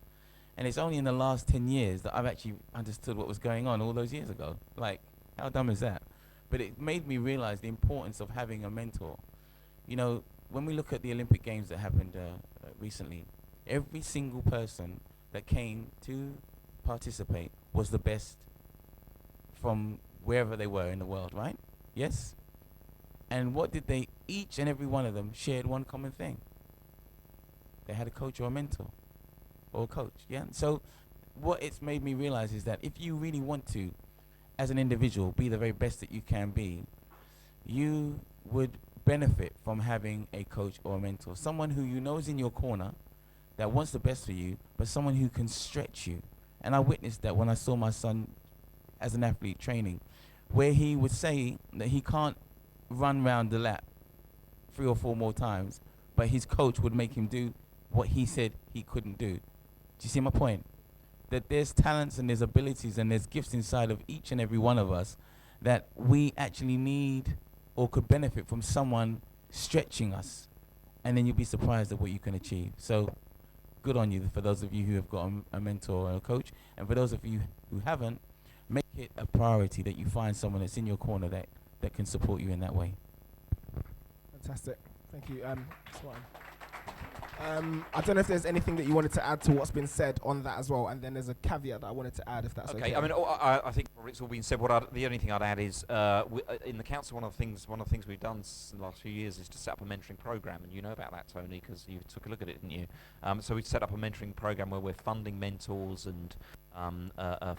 and it's only in the last 10 years that I've actually understood what was going on all those years ago. Like, how dumb is that? But it made me realize the importance of having a mentor. You know, when we look at the Olympic Games that happened recently, every single person that came to participate was the best from wherever they were in the world, right? Yes? And what did they, each and every one of them shared one common thing. They had a coach or a mentor or a coach, yeah? So what it's made me realize is that if you really want to, as an individual, be the very best that you can be, you would benefit from having a coach or a mentor, someone who you know is in your corner, that wants the best for you, but someone who can stretch you. And I witnessed that when I saw my son as an athlete training, where he would say that he can't run round the lap 3 or 4 more times, but his coach would make him do what he said he couldn't do. Do you see my point? That there's talents and there's abilities and there's gifts inside of each and every one of us that we actually need or could benefit from someone stretching us. And then you'll be surprised at what you can achieve. So good on you for those of you who have got a mentor or a coach. And for those of you who haven't, make it a priority that you find someone that's in your corner that can support you in that way. Fantastic. Thank you. I don't know if there's anything that you wanted to add to what's been said on that as well, and then there's a caveat that I wanted to add, if that's okay. I mean, I think it's all been said. The only thing I'd add is, in the council, one of the things we've done in the last few years is to set up a mentoring program, and you know about that, Tony, because you took a look at it, didn't you? So we set up a mentoring program where we're funding mentors and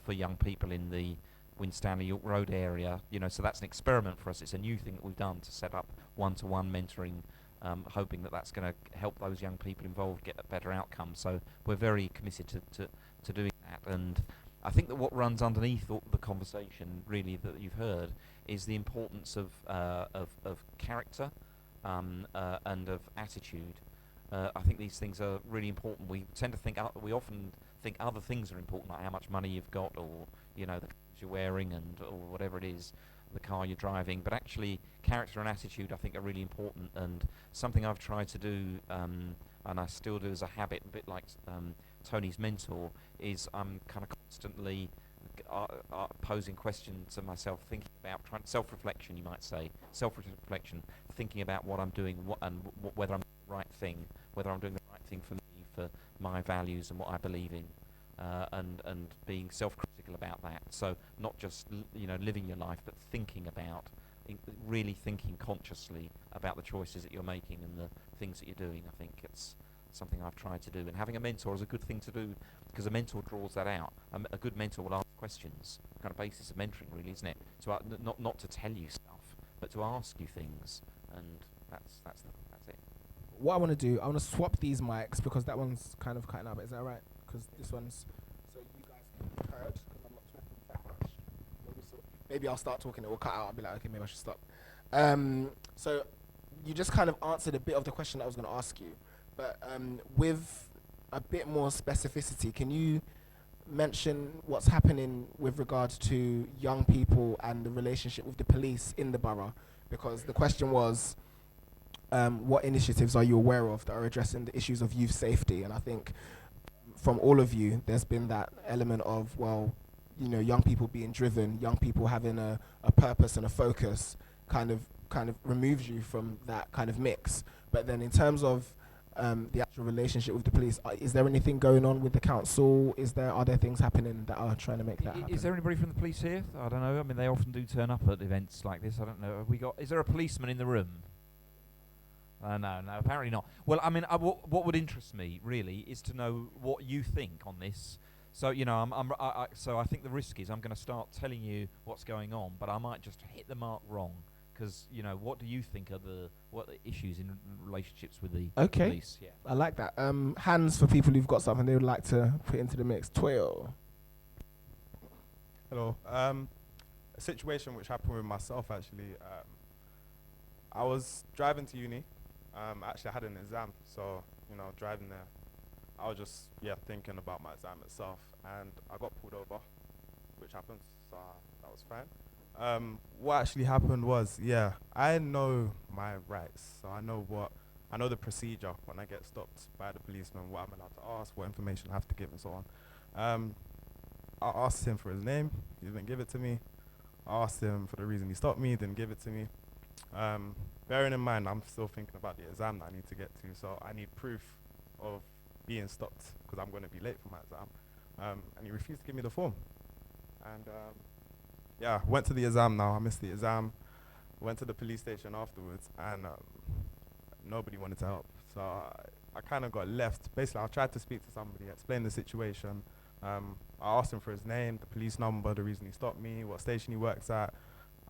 for young people in the Winstanley York Road area. You know, so that's an experiment for us. It's a new thing that we've done to set up one-to-one mentoring. Hoping that that's going to help those young people involved get a better outcome. So we're very committed to doing that. And I think that what runs underneath the conversation, really, that you've heard, is the importance of character and of attitude. I think these things are really important. We tend to think we often think other things are important, like how much money you've got, or the clothes you're wearing, or whatever it is, the car you're driving. But actually, character and attitude, I think, are really important. And something I've tried to do, and I still do as a habit, a bit like Tony's mentor, is I'm kind of constantly posing questions to myself, thinking about self-reflection, you might say, self-reflection, thinking about what I'm doing, whether I'm doing the right thing, whether I'm doing the right thing for me, for my values and what I believe in, and being self-critical about that. So not just living your life, but thinking about, really thinking consciously about the choices that you're making and the things that you're doing. I think it's something I've tried to do, and having a mentor is a good thing to do, because a mentor draws that out. A good mentor will ask questions, kind of basis of mentoring, really, isn't it? So not to tell you stuff, but to ask you things, and that's it. What I want to do, I want to swap these mics because that one's kind of cutting out. But is that right? Because this one's so you guys can be heard. Because I'm not talking that much. Maybe I'll start talking. It will cut out. I'll be like, okay, maybe I should stop. So you just kind of answered a bit of the question that I was going to ask you, but with a bit more specificity, can you mention what's happening with regards to young people and the relationship with the police in the borough? Because the question was, what initiatives are you aware of that are addressing the issues of youth safety? And I think from all of you, there's been that element of, well, young people being driven, young people having a purpose and a focus kind of removes you from that kind of mix. But then in terms of the actual relationship with the police, is there anything going on with the council? Are there things happening that are trying to make that happen? Is there anybody from the police here? I don't know. I mean, they often do turn up at events like this. I don't know. Is there a policeman in the room? No, apparently not. Well, I mean, what would interest me really is to know what you think on this. So so I think the risk is I'm going to start telling you what's going on, but I might just hit the mark wrong. Because what do you think are the issues in relationships with the police? Yeah, I like that. Hands for people who've got something they would like to put into the mix. Twilio. Hello. A situation which happened with myself actually. I was driving to uni. Actually, I had an exam, so driving there, I was just thinking about my exam itself, and I got pulled over, which happens. So that was fine. What actually happened was, I know my rights, so I know the procedure when I get stopped by the policeman, what I'm allowed to ask, what information I have to give, and so on. I asked him for his name, he didn't give it to me. I asked him for the reason he stopped me, he didn't give it to me. Bearing in mind, I'm still thinking about the exam that I need to get to, so I need proof of being stopped, because I'm going to be late for my exam. And he refused to give me the form. And went to the exam now. I missed the exam. Went to the police station afterwards, and nobody wanted to help. So I kind of got left. Basically, I tried to speak to somebody, explain the situation. I asked him for his name, the police number, the reason he stopped me, what station he works at.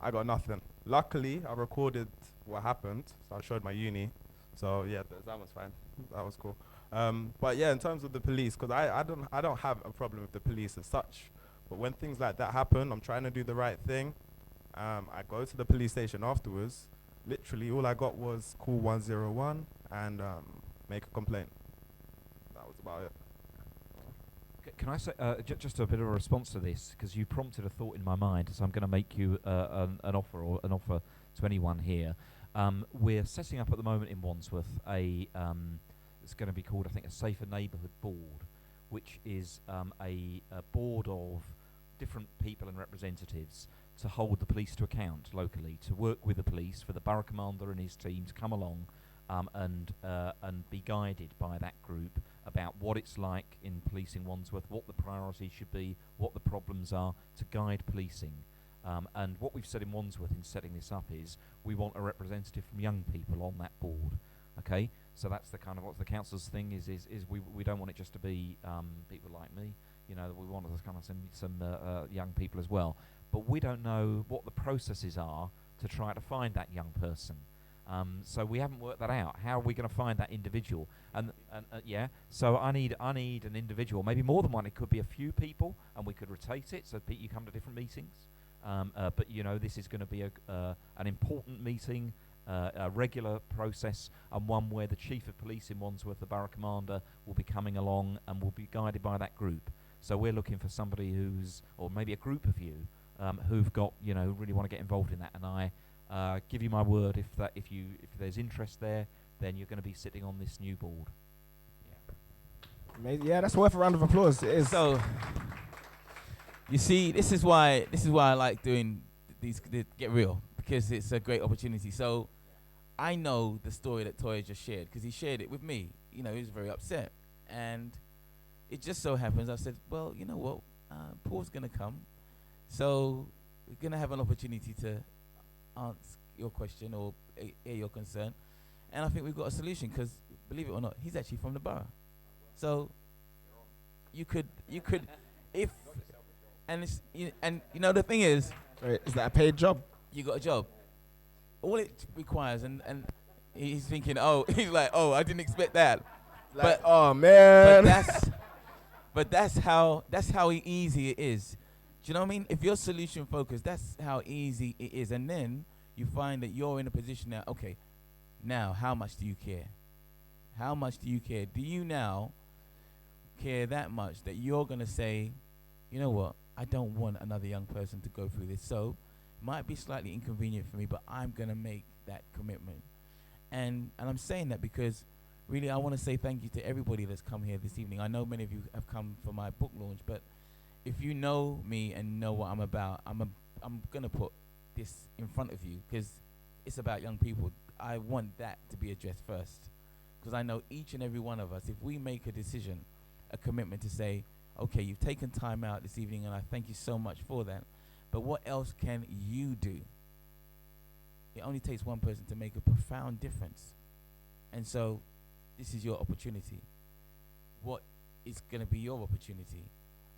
I got nothing. Luckily, I recorded what happened, so I showed my uni. So the exam was fine. That was cool. But in terms of the police, because I don't have a problem with the police as such. But when things like that happen, I'm trying to do the right thing. I go to the police station afterwards. Literally, all I got was call 101 and make a complaint. That was about it. Can I say just a bit of a response to this, because you prompted a thought in my mind, so I'm going to make you an offer to anyone here. We're setting up at the moment in Wandsworth it's going to be called, I think, a Safer Neighbourhood Board, which is a board of different people and representatives to hold the police to account locally, to work with the police, for the borough commander and his team to come along and be guided by that group about what it's like in policing Wandsworth, what the priorities should be, what the problems are, to guide policing. And what we've said in Wandsworth in setting this up is we want a representative from young people on that board. Okay, so that's the kind of what the council's thing is we don't want it just to be people like me. We want kind of some young people as well. But we don't know what the processes are to try to find that young person. So we haven't worked that out. How are we going to find that individual? So I need an individual, maybe more than one. It could be a few people, and we could rotate it so you come to different meetings. But this is going to be an important meeting a regular process, and one where the chief of police in Wandsworth, the borough commander, will be coming along and will be guided by that group. So we're looking for somebody who's, or maybe a group of you, who've got, really want to get involved in that. And I give you my word, if there's interest there, then you're going to be sitting on this new board. Yeah, that's worth a round of applause. It is. So, you see, this is why I like doing these Get Real, because it's a great opportunity. So, I know the story that Toya just shared, because he shared it with me. He was very upset, and it just so happens I said, well, you know what, Paul's gonna come, so we're gonna have an opportunity to answer your question or hear your concern, and I think we've got a solution, because believe it or not, he's actually from the borough. So you could if and it's the thing is, is that a paid job? You got a job. All it requires, and he's thinking, he's like, I didn't expect that. Like, oh man. But that's how easy it is. Do you know what I mean? If you're solution focused, that's how easy it is. And then you find that you're in a position now, okay, now how much do you care? How much do you care? Do you now care that much that you're going to say, you know what, I don't want another young person to go through this. So it might be slightly inconvenient for me, but I'm going to make that commitment. And I'm saying that because really I want to say thank you to everybody that's come here this evening. I know many of you have come for my book launch, but if you know me and know what I'm about, I'm going to put this in front of you because it's about young people. I want that to be addressed first, because I know each and every one of us, if we make a decision, a commitment to say, okay, you've taken time out this evening and I thank you so much for that, but what else can you do? It only takes one person to make a profound difference. And so this is your opportunity. What is going to be your opportunity?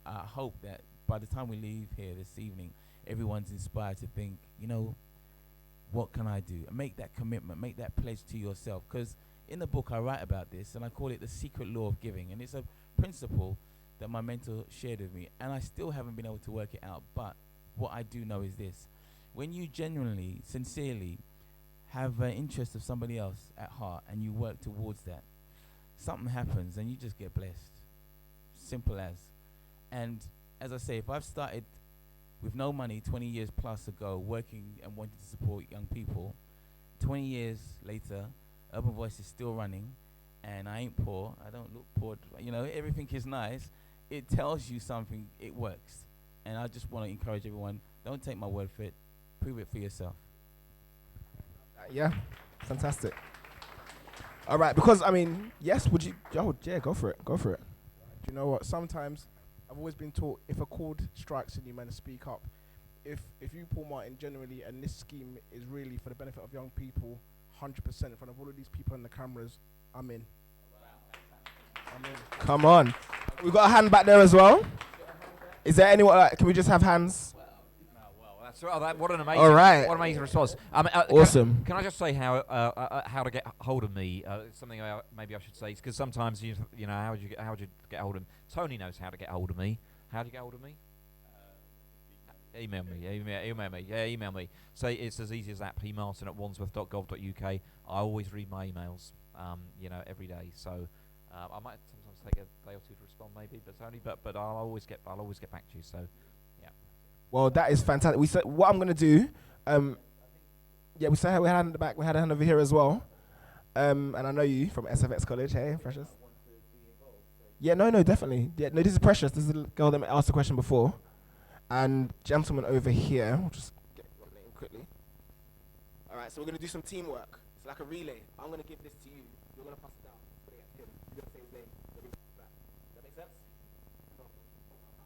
I hope that by the time we leave here this evening, everyone's inspired to think, what can I do? And make that commitment, make that pledge to yourself. Because in the book I write about this, and I call it the secret law of giving. And it's a principle that my mentor shared with me, and I still haven't been able to work it out. But what I do know is this: when you genuinely, sincerely have an interest of somebody else at heart and you work towards that, something happens and you just get blessed. Simple as. And as I say, if I've started with no money 20 years plus ago, working and wanting to support young people, 20 years later, Urban Voice is still running, and I ain't poor. I don't look poor. Everything is nice. It tells you something. It works. And I just want to encourage everyone, don't take my word for it. Prove it for yourself. Yeah, fantastic. All right, because, yes, would you? Oh, yeah, go for it. Go for it. Do you know what? Sometimes I've always been taught, if a chord strikes in you, man, speak up. If you, Paul Martin, generally, and this scheme is really for the benefit of young people, 100% in front of all of these people and the cameras, I'm in. I'm in. Come on. We've got a hand back there as well. Is there anyone? Can we just have hands? What an amazing, all right. What an amazing response. Awesome. Can I just say how to get hold of me? Something maybe I should say, because sometimes how would you get hold of me? Tony knows how to get hold of me. How do you get hold of me? Email me. Yeah, email me. So it's as easy as that. pmartin@wandsworth.gov.uk. I always read my emails, every day. So I might sometimes take a day or two to respond, maybe, but I'll always get back to you. So. Well, that is fantastic. We said what I'm gonna do. We said we had a hand in the back. We had a hand over here as well. And I know you from SFX College. Hey, Precious. Yeah, no, definitely. Yeah, no, this is Precious. This is the girl that asked the question before, and gentleman over here. We'll just get your name quickly. All right, so we're gonna do some teamwork. It's like a relay. I'm gonna give this to you. You're gonna pass it down. Put it at him. You're gonna say his name. Then we pass it back. Does that make sense?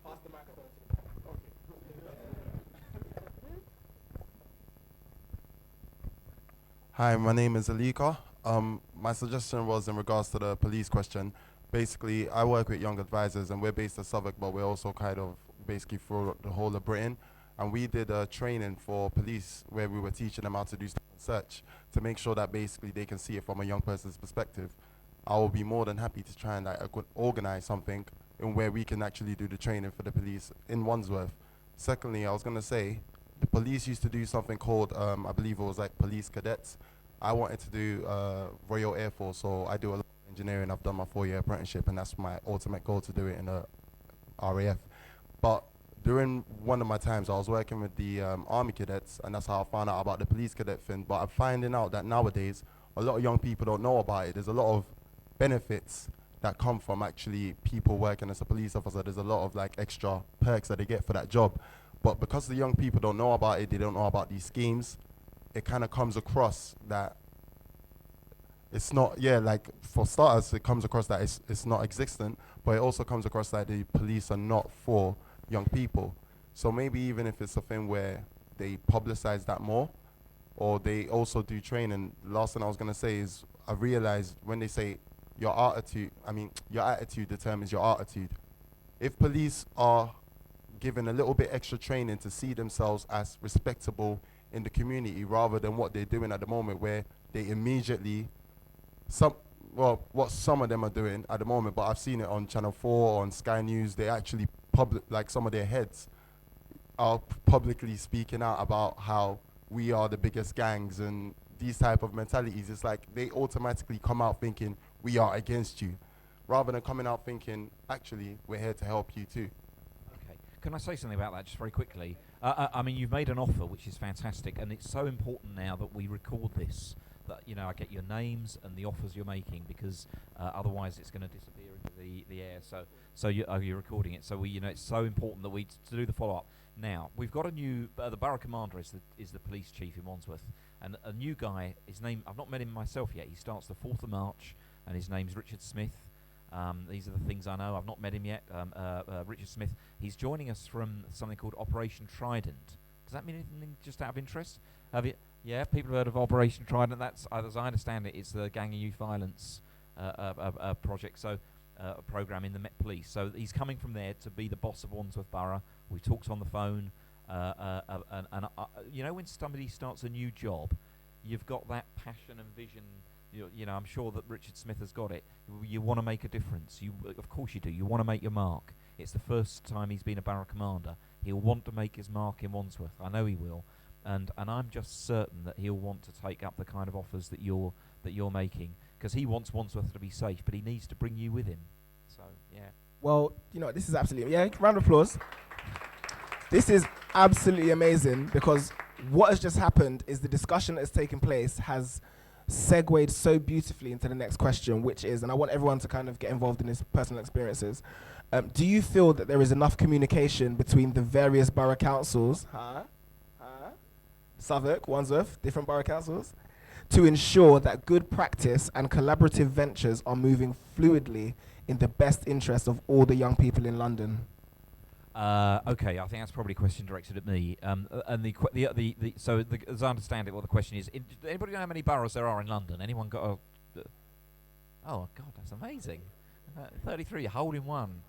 Pass the microphone to him. Okay. Hi, my name is Alika. My suggestion was in regards to the police question. Basically, I work with young advisors, and we're based in Southwark, but we're also kind of basically through the whole of Britain. And we did a training for police where we were teaching them how to do search to make sure that basically they can see it from a young person's perspective. I will be more than happy to try and organize something in where we can actually do the training for the police in Wandsworth. Secondly, I was going to say, the police used to do something called, I believe it was like police cadets, I wanted to do Royal Air Force, so I do a lot of engineering. I've done my 4-year apprenticeship, and that's my ultimate goal, to do it in the RAF. But during one of my times, I was working with the Army cadets, and that's how I found out about the police cadet thing. But I'm finding out that nowadays, a lot of young people don't know about it. There's a lot of benefits that come from actually people working as a police officer. There's a lot of like extra perks that they get for that job. But because the young people don't know about it, they don't know about these schemes, it kind of comes across that it's not, like for starters, it comes across that it's not existent, but it also comes across that the police are not for young people. So maybe even if it's a thing where they publicize that more, or they also do training. The last thing I was gonna say is, I realized when they say your attitude determines your attitude. If police are given a little bit extra training to see themselves as respectable in the community, rather than what they're doing at the moment, where they immediately, what some of them are doing at the moment, but I've seen it on Channel 4, on Sky News, they actually some of their heads are publicly speaking out about how we are the biggest gangs and these type of mentalities. It's like they automatically come out thinking we are against you, rather than coming out thinking, actually, we're here to help you too. Okay. Can I say something about that just very quickly? I mean, you've made an offer, which is fantastic, and it's so important now that we record this, that, I get your names and the offers you're making, because otherwise it's going to disappear into the air. So you're recording it. So it's so important that we to do the follow-up. Now, we've got a new, the borough commander is the police chief in Wandsworth, and a new guy, his name, I've not met him myself yet, he starts the 4th of March, and his name's Richard Smith. These are the things I know. I've not met him yet. Richard Smith. He's joining us from something called Operation Trident. Does that mean anything, just out of interest? Have you? Yeah, people have heard of Operation Trident. That's, as I understand it, it's the gang and youth violence project. So, a program in the Met Police. So he's coming from there to be the boss of Wandsworth Borough. We talked on the phone, and when somebody starts a new job, you've got that passion and vision. I'm sure that Richard Smith has got it. You want to make a difference. Of course you do. You want to make your mark. It's the first time he's been a borough commander. He'll want to make his mark in Wandsworth. I know he will, and I'm just certain that he'll want to take up the kind of offers that you're making, because he wants Wandsworth to be safe, but he needs to bring you with him. So yeah. Well, this is absolutely, round of applause. This is absolutely amazing, because what has just happened is the discussion that's taken place has segued so beautifully into the next question, which is, and I want everyone to kind of get involved in his personal experiences. Do you feel that there is enough communication between the various borough councils, Southwark, Wandsworth, different borough councils, to ensure that good practice and collaborative ventures are moving fluidly in the best interest of all the young people in London? Okay, I think that's probably a question directed at me. And as I understand it, what the question is, anybody know how many boroughs there are in London? Anyone got a... Oh, God, that's amazing. 33, a hole in one.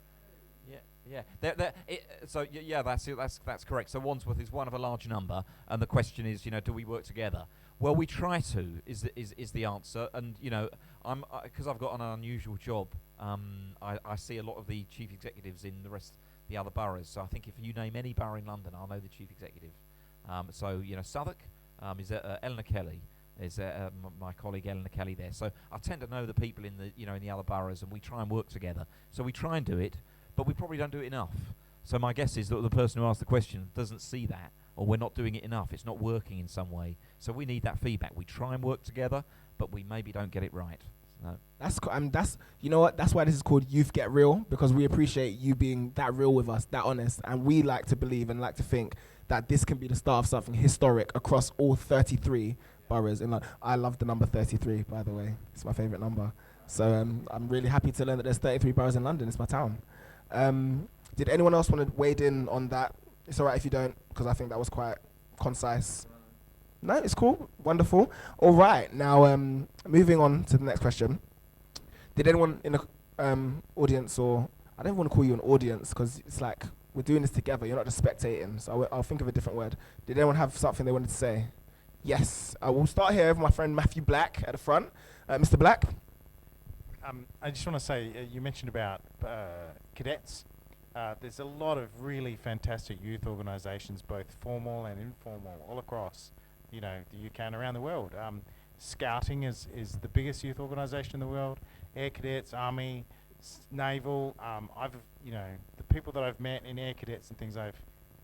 Yeah. That's correct. So Wandsworth is one of a large number, and the question is, do we work together? Well, we try to, is the answer. And, because I've got an unusual job, I see a lot of the chief executives in the other boroughs. So I think if you name any borough in London, I'll know the chief executive. Southwark is Eleanor Kelly. Is my colleague Eleanor Kelly there. So I tend to know the people in the other boroughs, and we try and work together. So we try and do it, but we probably don't do it enough. So my guess is that the person who asked the question doesn't see that, or we're not doing it enough. It's not working in some way. So we need that feedback. We try and work together, but we maybe don't get it right. No. That's you know what? That's why this is called Youth Get Real, because we appreciate you being that real with us, that honest, and we like to believe and like to think that this can be the start of something historic across all 33 boroughs. I love the number 33, by the way. It's my favourite number. So I'm really happy to learn that there's 33 boroughs in London. It's my town. Did anyone else want to wade in on that? It's all right if you don't, because I think that was quite concise. No, it's cool. Wonderful. All right. Now, moving on to the next question. Did anyone in the audience, or I don't want to call you an audience because it's like we're doing this together. You're not just spectating. So I'll think of a different word. Did anyone have something they wanted to say? Yes. I will start here with my friend Matthew Black at the front. Mr. Black? I just want to say, you mentioned about cadets. There's a lot of really fantastic youth organisations, both formal and informal, all across, the UK and around the world. Scouting is the biggest youth organisation in the world. Air Cadets, Army, Naval. The people that I've met in Air Cadets and things, I've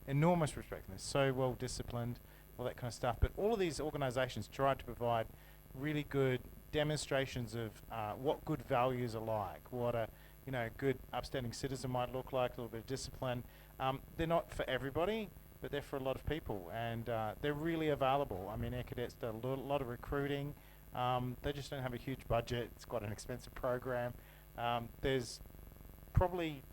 enormous respect for them. They're so well disciplined, all that kind of stuff. But all of these organisations try to provide really good demonstrations of what good values are like, what a good upstanding citizen might look like, a little bit of discipline. They're not for everybody, but they're for a lot of people, and they're really available. I mean, Air Cadets do a lot of recruiting. They just don't have a huge budget. It's quite an expensive program. There's probably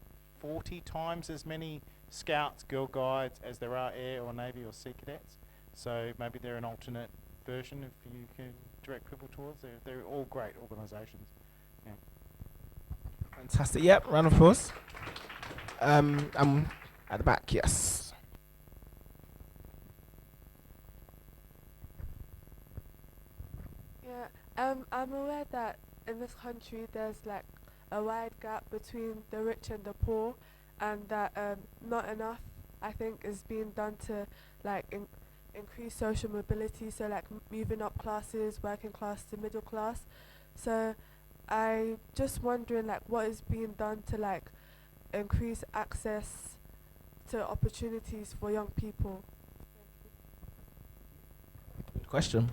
40 times as many Scouts, Girl Guides as there are Air or Navy or Sea Cadets. So maybe they're an alternate version if you can direct people towards. They're all great organisations. Yeah. Fantastic. Yep, round of applause. I'm at the back, yes. Yeah, I'm aware that in this country there's like a wide gap between the rich and the poor, and that not enough, I think, is being done to like increase social mobility. So like moving up classes, working class to middle class. So I just wondering like what is being done to like increase access to opportunities for young people. Good question.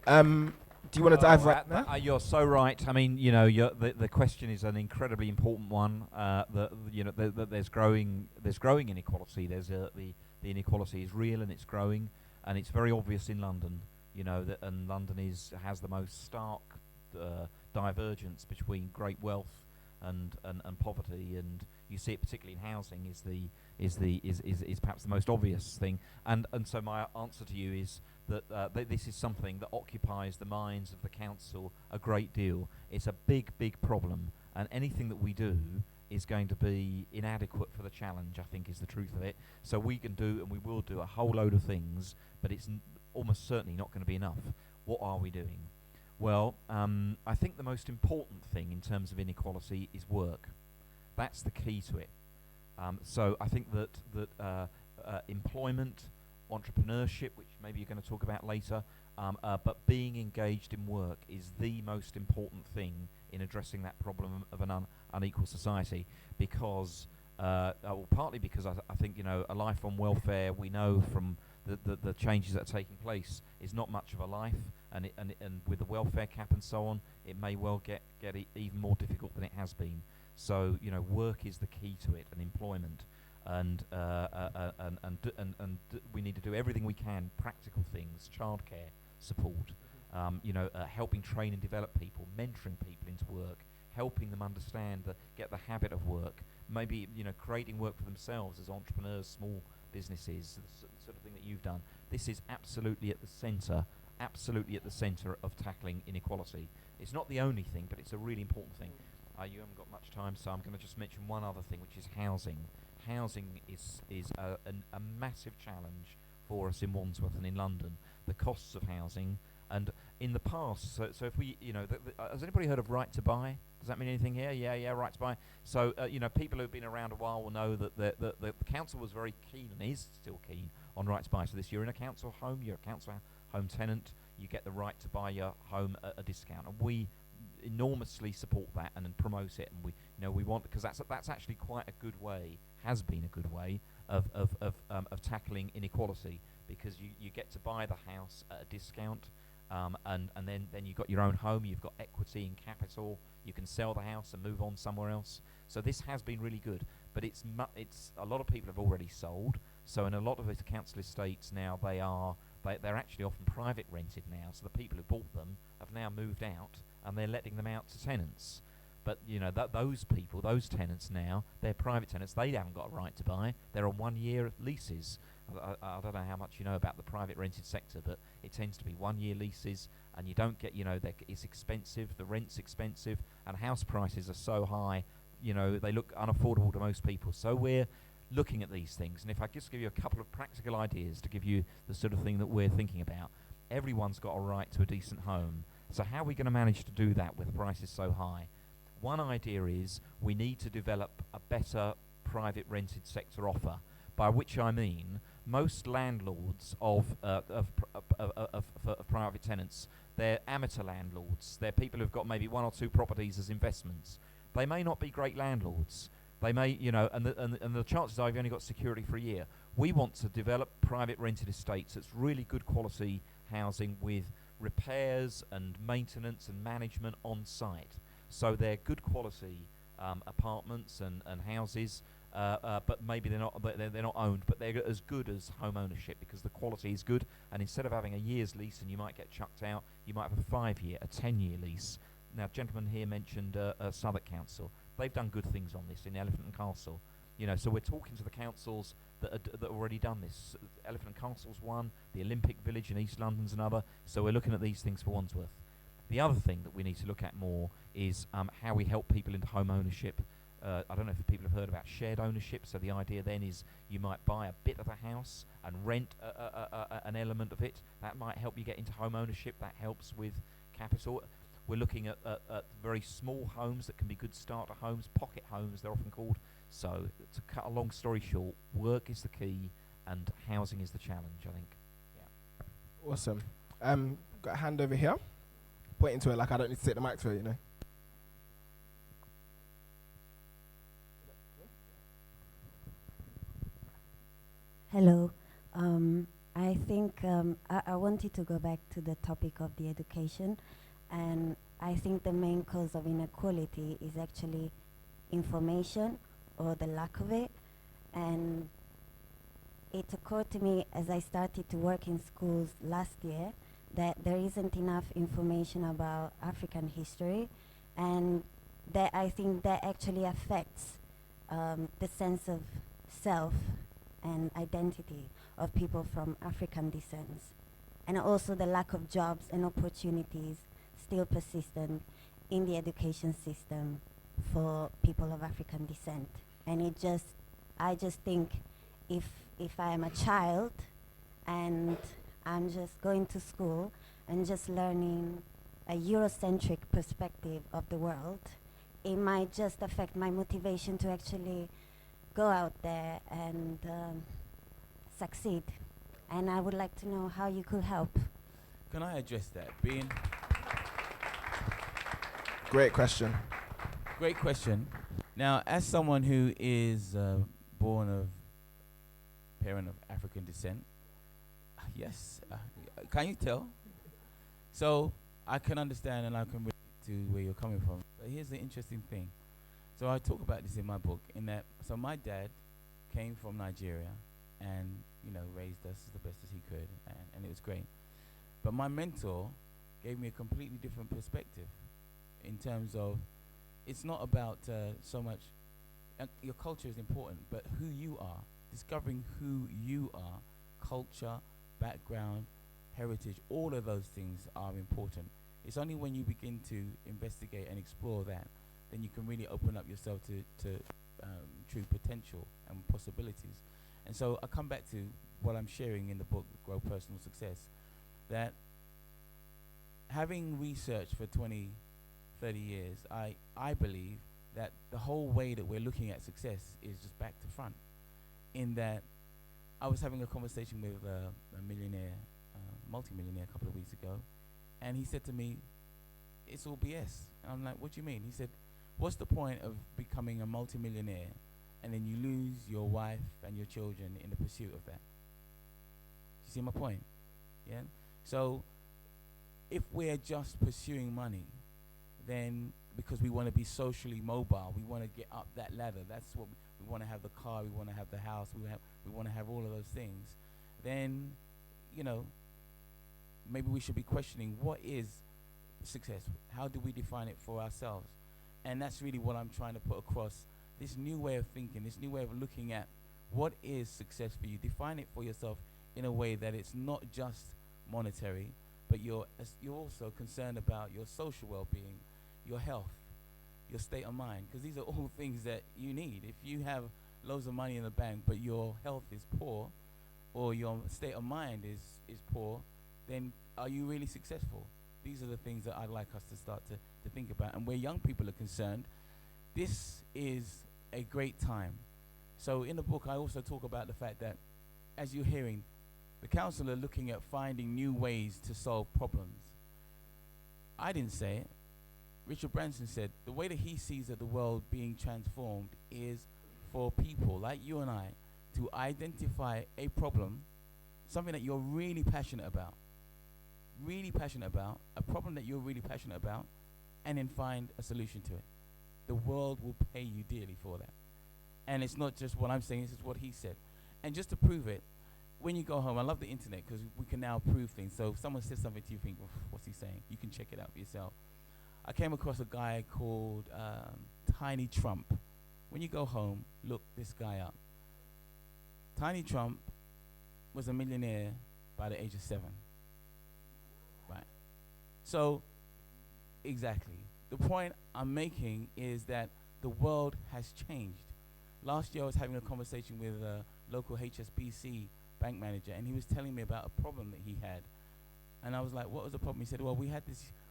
Do you want to dive right now? You're so right. I mean, the question is an incredibly important one. That there's growing inequality. The inequality is real and it's growing, and it's very obvious in London. And London has the most stark divergence between great wealth and poverty, and you see it particularly in housing. Is perhaps the most obvious thing. And so my answer to you is that this is something that occupies the minds of the council a great deal. It's a big problem, and anything that we do is going to be inadequate for the challenge, I think, is the truth of it. So we can do, and we will do, a whole load of things, but it's almost certainly not going to be enough. What are we doing? Well, I think the most important thing in terms of inequality is work. That's the key to it. So I think that employment, entrepreneurship, which maybe you're going to talk about later, but being engaged in work is the most important thing in addressing that problem of an unequal society, because partly because I think a life on welfare, we know from the changes that are taking place, is not much of a life, and with the welfare cap and so on, it may well get even more difficult than it has been. So work is the key to it, and employment. And we need to do everything we can, practical things, childcare support, helping train and develop people, mentoring people into work, helping them understand get the habit of work, maybe creating work for themselves as entrepreneurs, small businesses, the sort of thing that you've done. This is absolutely at the centre of tackling inequality. It's not the only thing, but it's a really important thing. You haven't got much time, so I'm going to just mention one other thing, which is housing. Housing is a massive challenge for us in Wandsworth and in London. The costs of housing, and in the past, so if we, has anybody heard of Right to Buy? Does that mean anything here? Yeah, Right to Buy. So people who've been around a while will know that the council was very keen, and is still keen, on Right to Buy. So this, you're in a council home, you're a council home tenant, you get the right to buy your home at a discount, and we enormously support that and promote it, and we want, because that's actually quite a good way, has been a good way of tackling inequality, because you get to buy the house at a discount, and then you've got your own home, you've got equity in capital, you can sell the house and move on somewhere else. So this has been really good, but it's a lot of people have already sold. So in a lot of the council estates now, they're actually often private rented now. So the people who bought them have now moved out, and they're letting them out to tenants. But those people, those tenants now, they're private tenants. They haven't got a right to buy. They're on 1-year leases. I don't know how much you know about the private rented sector, but it tends to be 1-year leases, and you don't get, it's expensive. The rent's expensive, and house prices are so high. They look unaffordable to most people. So we're looking at these things, and if I just give you a couple of practical ideas to give you the sort of thing that we're thinking about. Everyone's got a right to a decent home. So how are we going to manage to do that with prices so high? One idea is we need to develop a better private rented sector offer, by which I mean most landlords for of private tenants. They're amateur landlords. They're people who've got maybe 1 or 2 properties as investments. They may not be great landlords. They may, and the chances are you've only got security for a year. We want to develop private rented estates that's really good quality housing with repairs and maintenance and management on site. So they're good quality apartments and houses, but maybe they're not owned, but they're as good as home ownership because the quality is good. And instead of having a year's lease and you might get chucked out, you might have a 5-year, a 10-year lease. Now, gentleman here mentioned Southwark Council. They've done good things on this in Elephant and Castle. So we're talking to the councils that already done this. Elephant and Castle's one, the Olympic Village in East London's another. So we're looking at these things for Wandsworth. The other thing that we need to look at more is how we help people into home ownership. I don't know if people have heard about shared ownership. So the idea then is you might buy a bit of a house and rent an element of it. That might help you get into home ownership. That helps with capital. We're looking at very small homes that can be good starter homes, pocket homes they're often called. So to cut a long story short, work is the key and housing is the challenge, I think. Yeah. Awesome. Got a hand over here. Pointing to it like I don't need to take the mic to it, Hello. I think I wanted to go back to the topic of the education, and I think the main cause of inequality is actually information or the lack of it. And it occurred to me as I started to work in schools last year that there isn't enough information about African history, and that I think that actually affects the sense of self and identity of people from African descent. And also the lack of jobs and opportunities still persistent in the education system for people of African descent. And I just think if I am a child and I'm just going to school and just learning a Eurocentric perspective of the world, it might just affect my motivation to actually go out there and succeed. And I would like to know how you could help. Can I address that? Great question. Great question. Now, as someone who is born of parent of African descent, yes, can you tell? So I can understand and I can relate to where you're coming from. But here's the interesting thing. So I talk about this in my book, in that, so my dad came from Nigeria and, raised us as the best as he could, and it was great. But my mentor gave me a completely different perspective in terms of, it's not about so much, your culture is important, but who you are, discovering who you are, culture, background, heritage, all of those things are important. It's only when you begin to investigate and explore that, then you can really open up yourself to true potential and possibilities. And so I come back to what I'm sharing in the book, Grow Personal Success, that having researched for 20, 30 years, I believe that the whole way that we're looking at success is just back to front. In that, I was having a conversation with a millionaire, multi-millionaire a couple of weeks ago, and he said to me, it's all BS. And I'm like, what do you mean? He said, what's the point of becoming a multi-millionaire and then you lose your wife and your children in the pursuit of that? You see my point? Yeah? So if we're just pursuing money, then because we want to be socially mobile, we want to get up that ladder, that's what we want to have, the car, we want to have the house, we want to have all of those things, then, maybe we should be questioning, what is success? How do we define it for ourselves? And that's really what I'm trying to put across, this new way of thinking, this new way of looking at what is success for you. Define it for yourself in a way that it's not just monetary, but you're also concerned about your social well-being, your health, your state of mind, because these are all things that you need. If you have loads of money in the bank, but your health is poor, or your state of mind is poor, then are you really successful? These are the things that I'd like us to start to think about. And where young people are concerned, this is a great time. So in the book, I also talk about the fact that, as you're hearing, The council are looking at finding new ways to solve problems. I didn't say it. Richard Branson said the way that he sees that the world being transformed is for people like you and I to identify a problem, something that you're really passionate about, a problem that you're really passionate about, and then find a solution to it. The world will pay you dearly for that. And it's not just what I'm saying, this is what he said. And just to prove it, when you go home, I love the internet because we can now prove things. So if someone says something to you, think, what's he saying? You can check it out for yourself. I came across a guy called Tiny Trump. When you go home, look this guy up. Tiny Trump was a millionaire by the age of 7. Right. So, exactly. The point I'm making is that the world has changed. Last year I was having a conversation with a local HSBC bank manager, and he was telling me about a problem that he had. And I was like, what was the problem? He said, well, we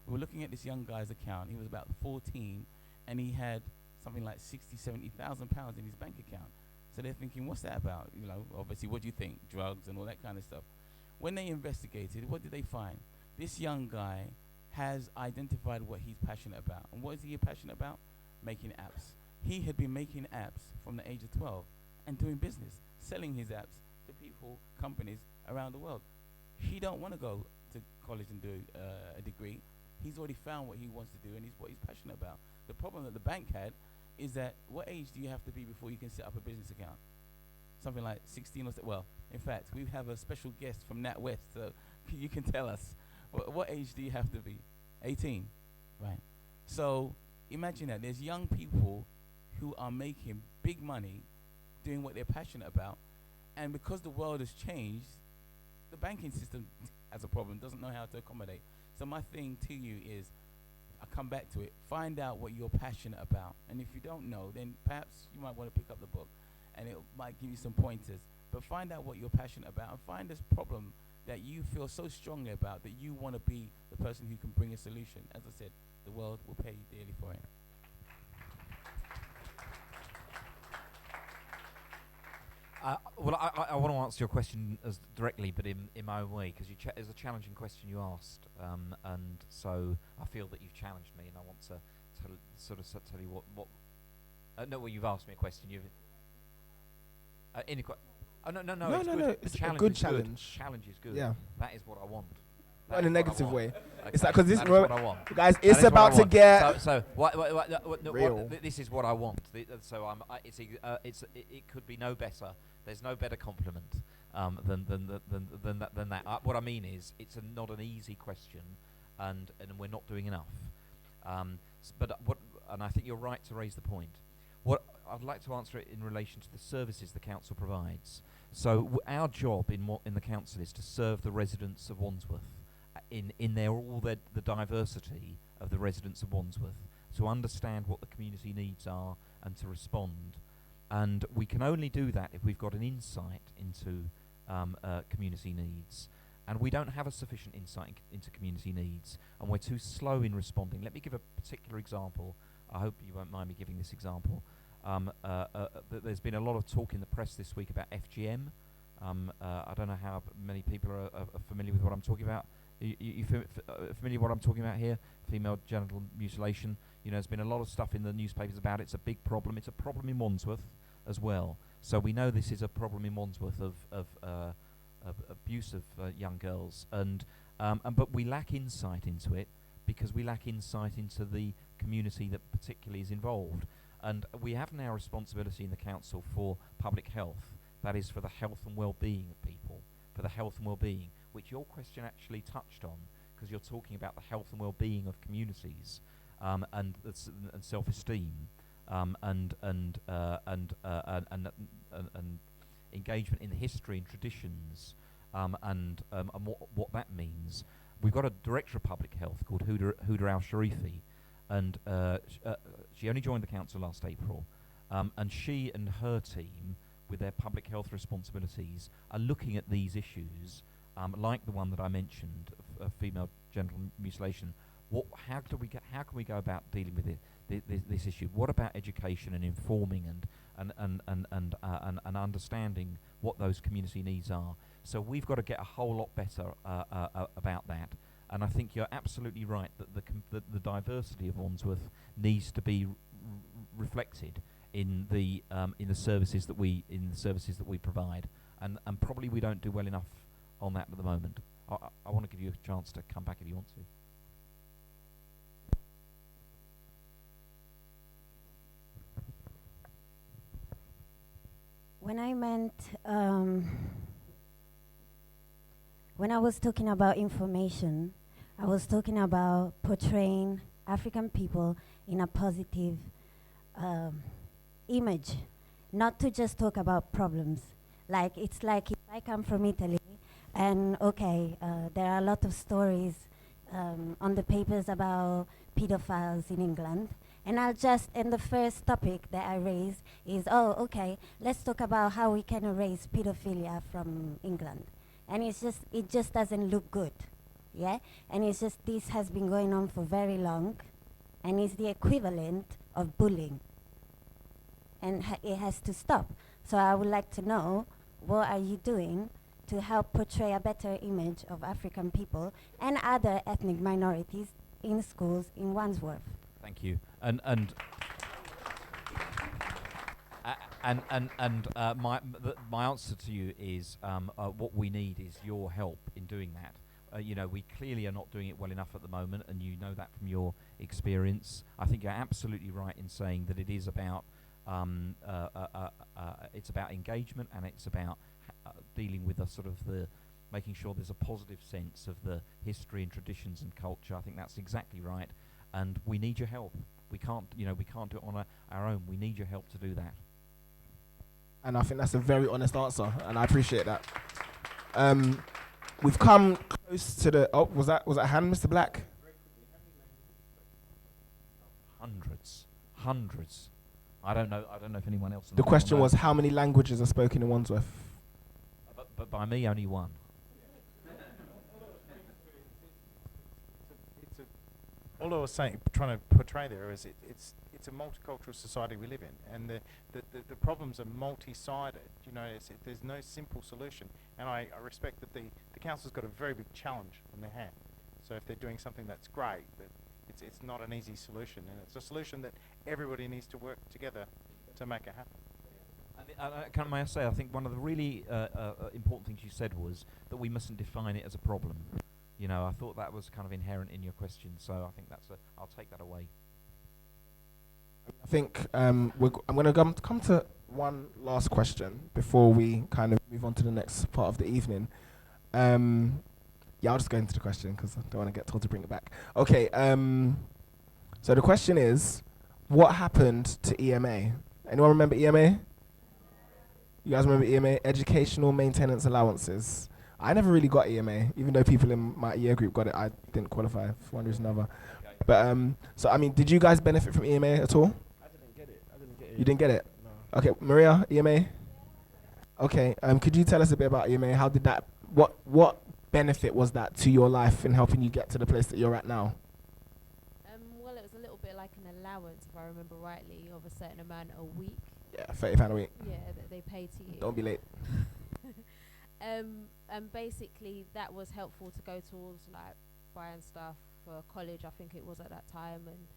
were looking at this young guy's account. He was about 14, and he had something like 60, 70,000 pounds in his bank account. So they're thinking, what's that about? You know, obviously, what do you think? Drugs and all that kind of stuff. When they investigated, what did they find? This young guy has identified what he's passionate about. And what is he passionate about? Making apps. He had been making apps from the age of 12 and doing business, selling his apps to people, companies around the world. He don't want to go to college and do a degree. He's already found what he wants to do and what he's passionate about. The problem that the bank had is that what age do you have to be before you can set up a business account? Something like 16 or so. Well, in fact, we have a special guest from NatWest, so you can tell us. What age do you have to be? 18, right? So imagine that there's young people who are making big money doing what they're passionate about, and because the world has changed, the banking system has a problem, doesn't know how to accommodate. So my thing to you is, I come back to it, find out what you're passionate about, and if you don't know, then perhaps you might want to pick up the book and it might give you some pointers. But find out what you're passionate about and find this problem that you feel so strongly about that you want to be the person who can bring a solution. As I said, the world will pay you dearly for it. Well, I want to answer your question as directly, but in my own way, because it's a challenging question you asked, and so I feel that you've challenged me, and I want to sort of tell you what. No, well, you've asked me a question. You've No, it's a good challenge. Challenge is good. Yeah. That is what I want. Not in a negative way. Okay. It's like, because this, that is what I want. guys, That it's is what I about to want. get So real. this is what I want. So it could be no better. There's no better compliment than that. What I mean is, it's not an easy question, and we're not doing enough. And I think you're right to raise the point. What I'd like to answer it in relation to the services the council provides. So our job in the council is to serve the residents of Wandsworth in the diversity of the residents of Wandsworth, to understand what the community needs are and to respond. And we can only do that if we've got an insight into community needs. And we don't have a sufficient insight into community needs, and we're too slow in responding. Let me give a particular example. I hope you won't mind me giving this example. There's been a lot of talk in the press this week about FGM. I don't know how many people are familiar with what I'm talking about. You familiar with what I'm talking about here? Female genital mutilation. You know, there's been a lot of stuff in the newspapers about it. It's a big problem. It's a problem in Wandsworth as well. So we know this is a problem in Wandsworth of abuse of young girls, but we lack insight into it because we lack insight into the community that particularly is involved. And we have now responsibility in the council for public health. That is for the health and well-being of people, for the health and well-being, which your question actually touched on, because you're talking about the health and well-being of communities and self-esteem and engagement in history and traditions and what that means. We've got a director of public health called Huda Al-Sharifi, and she only joined the council last April, and she and her team, with their public health responsibilities, are looking at these issues, like the one that I mentioned of female genital mutilation. How can we go about dealing with this issue? What about education and informing and understanding what those community needs are? So we've got to get a whole lot better about that. And I think you're absolutely right that the diversity of Wandsworth needs to be reflected in the services that we provide, and probably we don't do well enough on that at the moment. I want to give you a chance to come back if you want to. When I meant, when I was talking about information, I was talking about portraying African people in a positive image, not to just talk about problems. Like, it's like if I come from Italy, and okay, there are a lot of stories on the papers about pedophiles in England, and the first topic that I raise is, oh, okay, let's talk about how we can erase pedophilia from England. And it just doesn't look good, yeah? And it's just, this has been going on for very long, and it's the equivalent of bullying. And it has to stop. So I would like to know, what are you doing to help portray a better image of African people and other ethnic minorities in schools in Wandsworth? Thank you. And my answer to you is what we need is your help in doing that. We clearly are not doing it well enough at the moment, and you know that from your experience. I think you're absolutely right in saying that it is about it's about engagement, and it's about dealing with making sure there's a positive sense of the history and traditions and culture. I think that's exactly right, and we need your help. We can't do it on our own. We need your help to do that. And I think that's a very honest answer, and I appreciate that. We've come close to the. Oh, was that a hand, Mr. Black? Hundreds. I don't know if anyone else. The question was, how many languages are spoken in Wandsworth? But by me, only one. All I was trying to portray there is it's a multicultural society we live in, and the problems are multi-sided. There's no simple solution, and I respect that the council's got a very big challenge in their hand. So if they're doing something that's great, but it's not an easy solution, and it's a solution that everybody needs to work together to make it happen. May I say, I think one of the really important things you said was that we mustn't define it as a problem. I thought that was kind of inherent in your question, so I think I'll take that away. I think I'm going to come to one last question before we kind of move on to the next part of the evening. I'll just go into the question because I don't want to get told to bring it back. Okay, so the question is, what happened to EMA? Anyone remember EMA? You guys remember EMA? Educational Maintenance Allowances. I never really got EMA, even though people in my year group got it. I didn't qualify for one reason or another. Okay. But so I mean, did you guys benefit from EMA at all? I didn't get it. You didn't get it? No. Okay, Maria, EMA. Okay, could you tell us a bit about EMA? How did that? What benefit was that to your life in helping you get to the place that you're at now? Well, it was a little bit like an allowance, if I remember rightly, of a certain amount a week. Yeah, £30 a week. Yeah, that they pay to you. Don't be late. And basically that was helpful to go towards like buying stuff for college, I think it was at that time, and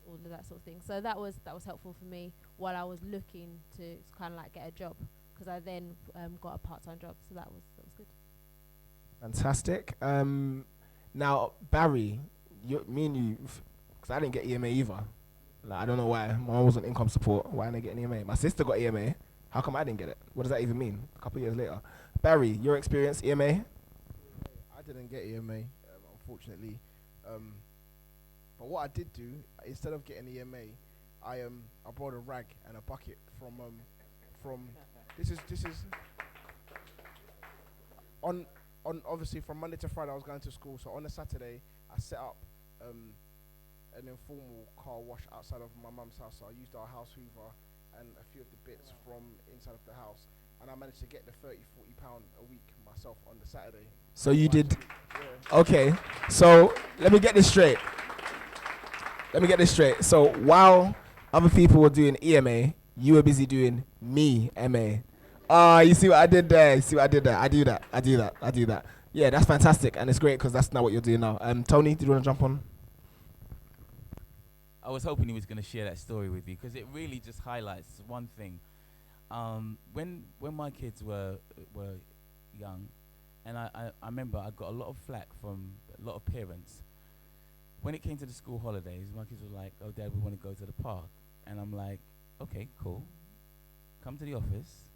all of that sort of thing. So that was helpful for me while I was looking to kind of like get a job, because I then got a part-time job, so that was good. Fantastic. Now Barry, me and you, because I didn't get EMA either. Like, I don't know why. My mom was on income support. Why didn't I get an EMA? My sister got EMA. How come I didn't get it? What does that even mean? A couple of years later. Barry, your experience, EMA? I didn't get EMA, unfortunately. But what I did do, instead of getting EMA, I brought a rag and a bucket from this is on obviously from Monday to Friday I was going to school. So on a Saturday I set up an informal car wash outside of my mum's house. So I used our house hoover and a few of the bits from inside of the house, and I managed to get the £30-40 a week myself on the Saturday. So you did. Yeah. Okay. So let me get this straight. So while other people were doing EMA, you were busy doing MA. Ah, you see what I did there? You see what I did there? I do that. I do that. I do that. Yeah, that's fantastic, and it's great because that's not what you're doing now. Tony, did you want to jump on? I was hoping he was going to share that story with you because it really just highlights one thing. When my kids were young, and I remember I got a lot of flack from a lot of parents. When it came to the school holidays, my kids were like, "Oh, Dad, we want to go to the park," and I'm like, "Okay, cool. Come to the office,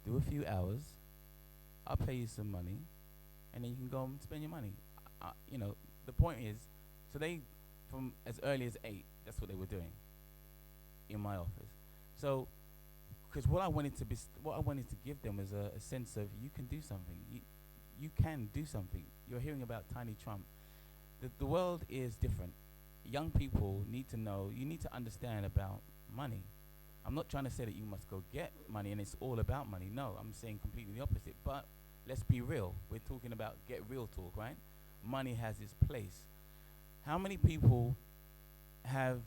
do a few hours. I'll pay you some money, and then you can go and spend your money." The point is, so they, from as early as 8, that's what they were doing in my office. So, because what I wanted to give them was a sense of you can do something. You can do something. You're hearing about Tiny Trump. The world is different. Young people need to know. You need to understand about money. I'm not trying to say that you must go get money and it's all about money. No, I'm saying completely the opposite. But let's be real. We're talking about get real talk, right? Money has its place. How many people have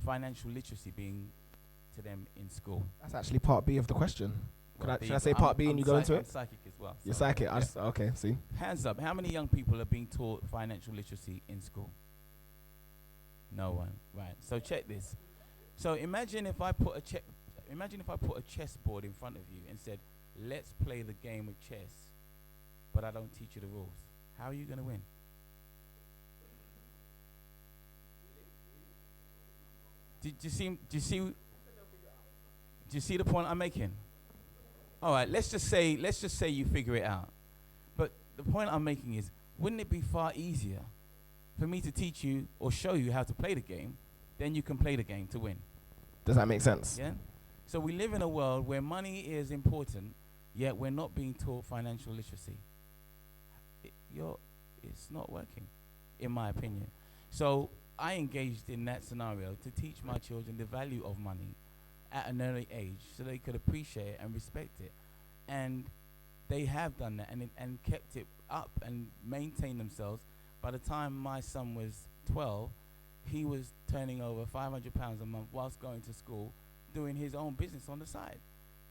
financial literacy being to them in school? That's actually part B of the question. Well, Should I say part B and you go into I'm it? psychic as well. You're so psychic. yeah. Okay, see. Hands up. How many young people are being taught financial literacy in school? No one. Right. So check this. So imagine if I put a chessboard in front of you and said, "Let's play the game of chess," but I don't teach you the rules. How are you going to win? Do you see the point I'm making? All right, let's just say you figure it out. But the point I'm making is, wouldn't it be far easier for me to teach you or show you how to play the game, then you can play the game to win? Does that make sense? Yeah? So we live in a world where money is important, yet we're not being taught financial literacy. It's not working, in my opinion. So I engaged in that scenario to teach my children the value of money at an early age so they could appreciate it and respect it. And they have done that and kept it up and maintained themselves. By the time my son was 12, he was turning over £500 a month whilst going to school, doing his own business on the side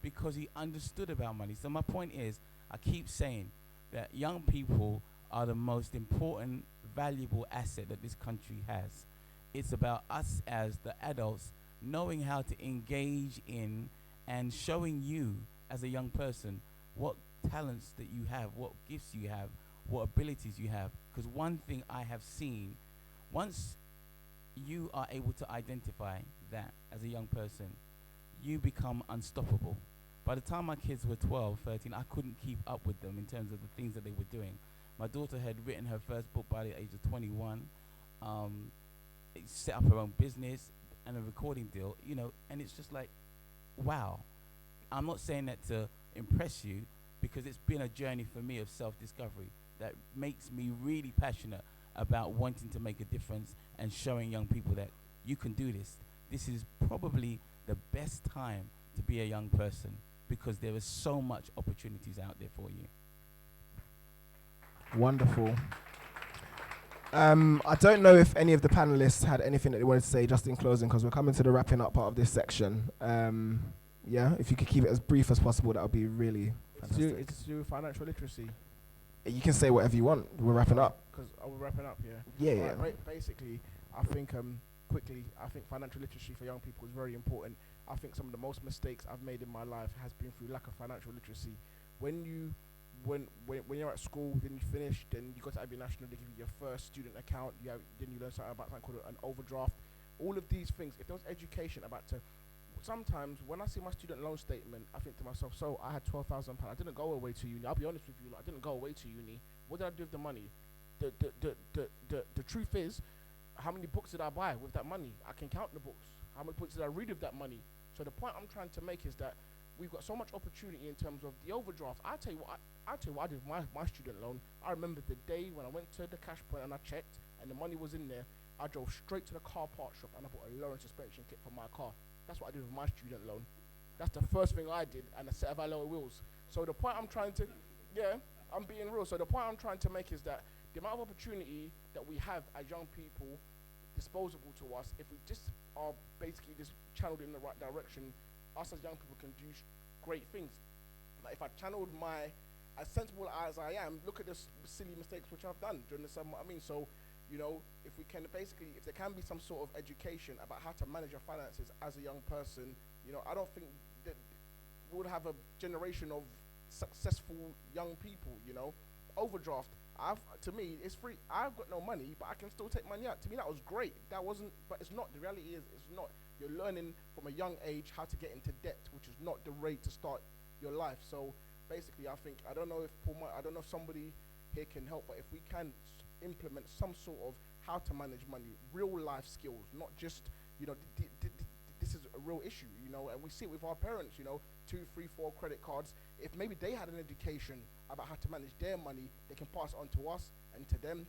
because he understood about money. So my point is, I keep saying that young people are the most important, valuable asset that this country has. It's about us as the adults knowing how to engage in and showing you as a young person what talents that you have, what gifts you have, what abilities you have. Because one thing I have seen, once you are able to identify that as a young person, you become unstoppable. By the time my kids were 12, 13, I couldn't keep up with them in terms of the things that they were doing. My daughter had written her first book by the age of 21, set up her own business and a recording deal, and it's just like, wow. I'm not saying that to impress you because it's been a journey for me of self-discovery that makes me really passionate about wanting to make a difference and showing young people that you can do this. This is probably the best time to be a young person because there is so much opportunities out there for you. Wonderful. I don't know if any of the panelists had anything that they wanted to say just in closing because we're coming to the wrapping up part of this section. Yeah, if you could keep it as brief as possible, that would be really fantastic. It's to do with financial literacy. You can say whatever you want. We're wrapping up. Because we're wrapping up, yeah. Yeah, yeah. Basically, I think quickly, I think financial literacy for young people is very important. I think some of the most mistakes I've made in my life has been through lack of financial literacy. When you're at school, then you finish, then you go to Abbey National, they give you your first student account, then you learn something about something called an overdraft. All of these things, if there was education about sometimes when I see my student loan statement, I think to myself, so I had £12,000. I didn't go away to uni. I'll be honest with you, I didn't go away to uni. What did I do with the money? The truth is, how many books did I buy with that money? I can count the books. How many books did I read with that money? So the point I'm trying to make is that we've got so much opportunity in terms of the overdraft. I'll tell you what I did with my student loan. I remember the day when I went to the cash point and I checked and the money was in there. I drove straight to the car parts shop and I bought a lower suspension kit for my car. That's what I did with my student loan. That's the first thing I did, and a set of alloy wheels. So the point I'm trying to, I'm being real. So the point I'm trying to make is that the amount of opportunity that we have as young people disposable to us, if we just are basically just channeled in the right direction, us as young people can do great things. Like if I channeled my, as sensible as I am, look at the silly mistakes which I've done during the summer. I mean, so, you know, if we can basically, if there can be some sort of education about how to manage your finances as a young person, you know, I don't think that we'll have a generation of successful young people, you know. Overdraft, to me, it's free. I've got no money, but I can still take money out. To me, that was great. That wasn't, but it's not. The reality is, it's not. You're learning from a young age how to get into debt, which is not the way to start your life. So basically, I think, I don't know if somebody here can help, but if we can implement some sort of how to manage money, real life skills, not just, you know, this is a real issue, you know, and we see it with our parents, you know, 2, 3, 4 credit cards. If maybe they had an education about how to manage their money, they can pass it on to us and to them,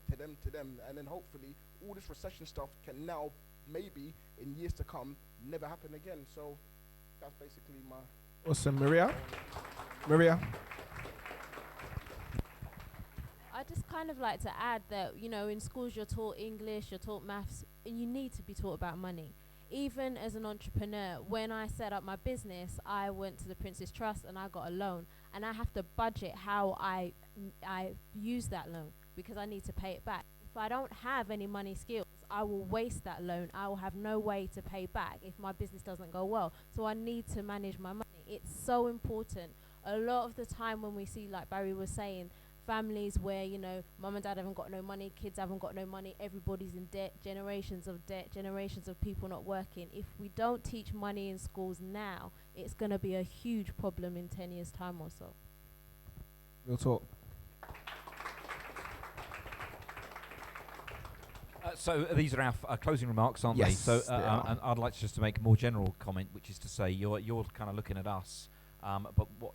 and then hopefully all this recession stuff can now, maybe in years to come, never happen again. So that's basically my... Awesome. Maria? I just kind of like to add that, you know, in schools you're taught English, you're taught maths, and you need to be taught about money. Even as an entrepreneur, when I set up my business, I went to the Prince's Trust and I got a loan, and I have to budget how I use that loan because I need to pay it back. If I don't have any money skills, I will waste that loan. I will have no way to pay back if my business doesn't go well. So I need to manage my money. It's so important. A lot of the time when we see, like Barry was saying, families where, you know, mum and dad haven't got no money, kids haven't got no money, everybody's in debt, generations of people not working. If we don't teach money in schools now, it's going to be a huge problem in 10 years' time or so. Real talk. So these are our closing remarks, aren't Yes, they? they So are. and I'd like just to make a more general comment, which is to say you're kind of looking at us, but what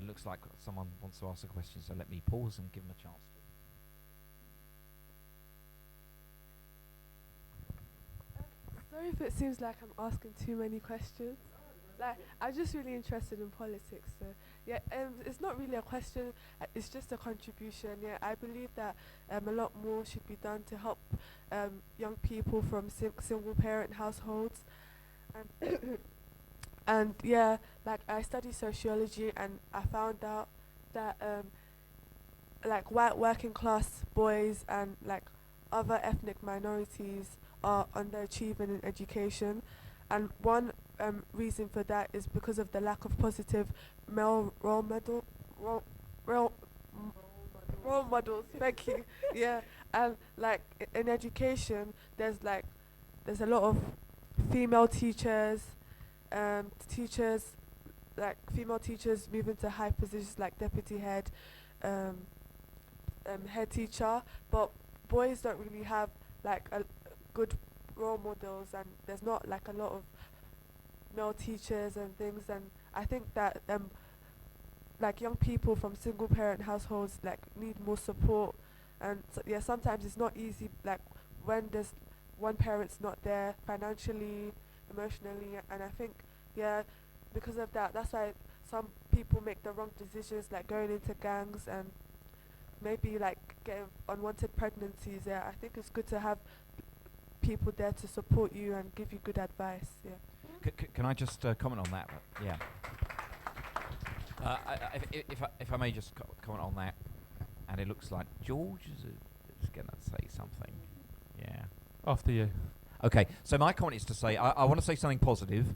looks like someone wants to ask a question. So let me pause and give them a chance to. Sorry if it seems like I'm asking too many questions. Like, I'm just really interested in politics. So, yeah, it's not really a question. It's just a contribution. Yeah, I believe that a lot more should be done to help young people from single-parent households. And yeah, like I study sociology, and I found out that like white working-class boys and like other ethnic minorities are underachieving in education, and one reason for that is because of the lack of positive male role models. Thank you. Yeah, and like in education, there's a lot of female teachers, female teachers moving to high positions like deputy head, head teacher, but boys don't really have like a good role models, and there's not like a lot of male teachers and things. And I think that like young people from single parent households like need more support. And yeah, sometimes it's not easy, like when there's one parent's not there financially, emotionally, and I think yeah, because of that, that's why some people make the wrong decisions, like going into gangs and maybe like getting unwanted pregnancies. Yeah, I think it's good to have people there to support you and give you good advice. Yeah. Can I just comment on that? Yeah. If I may just comment on that, and it looks like George is going to say something. Yeah. After you. Okay, so my comment is to say I want to say something positive,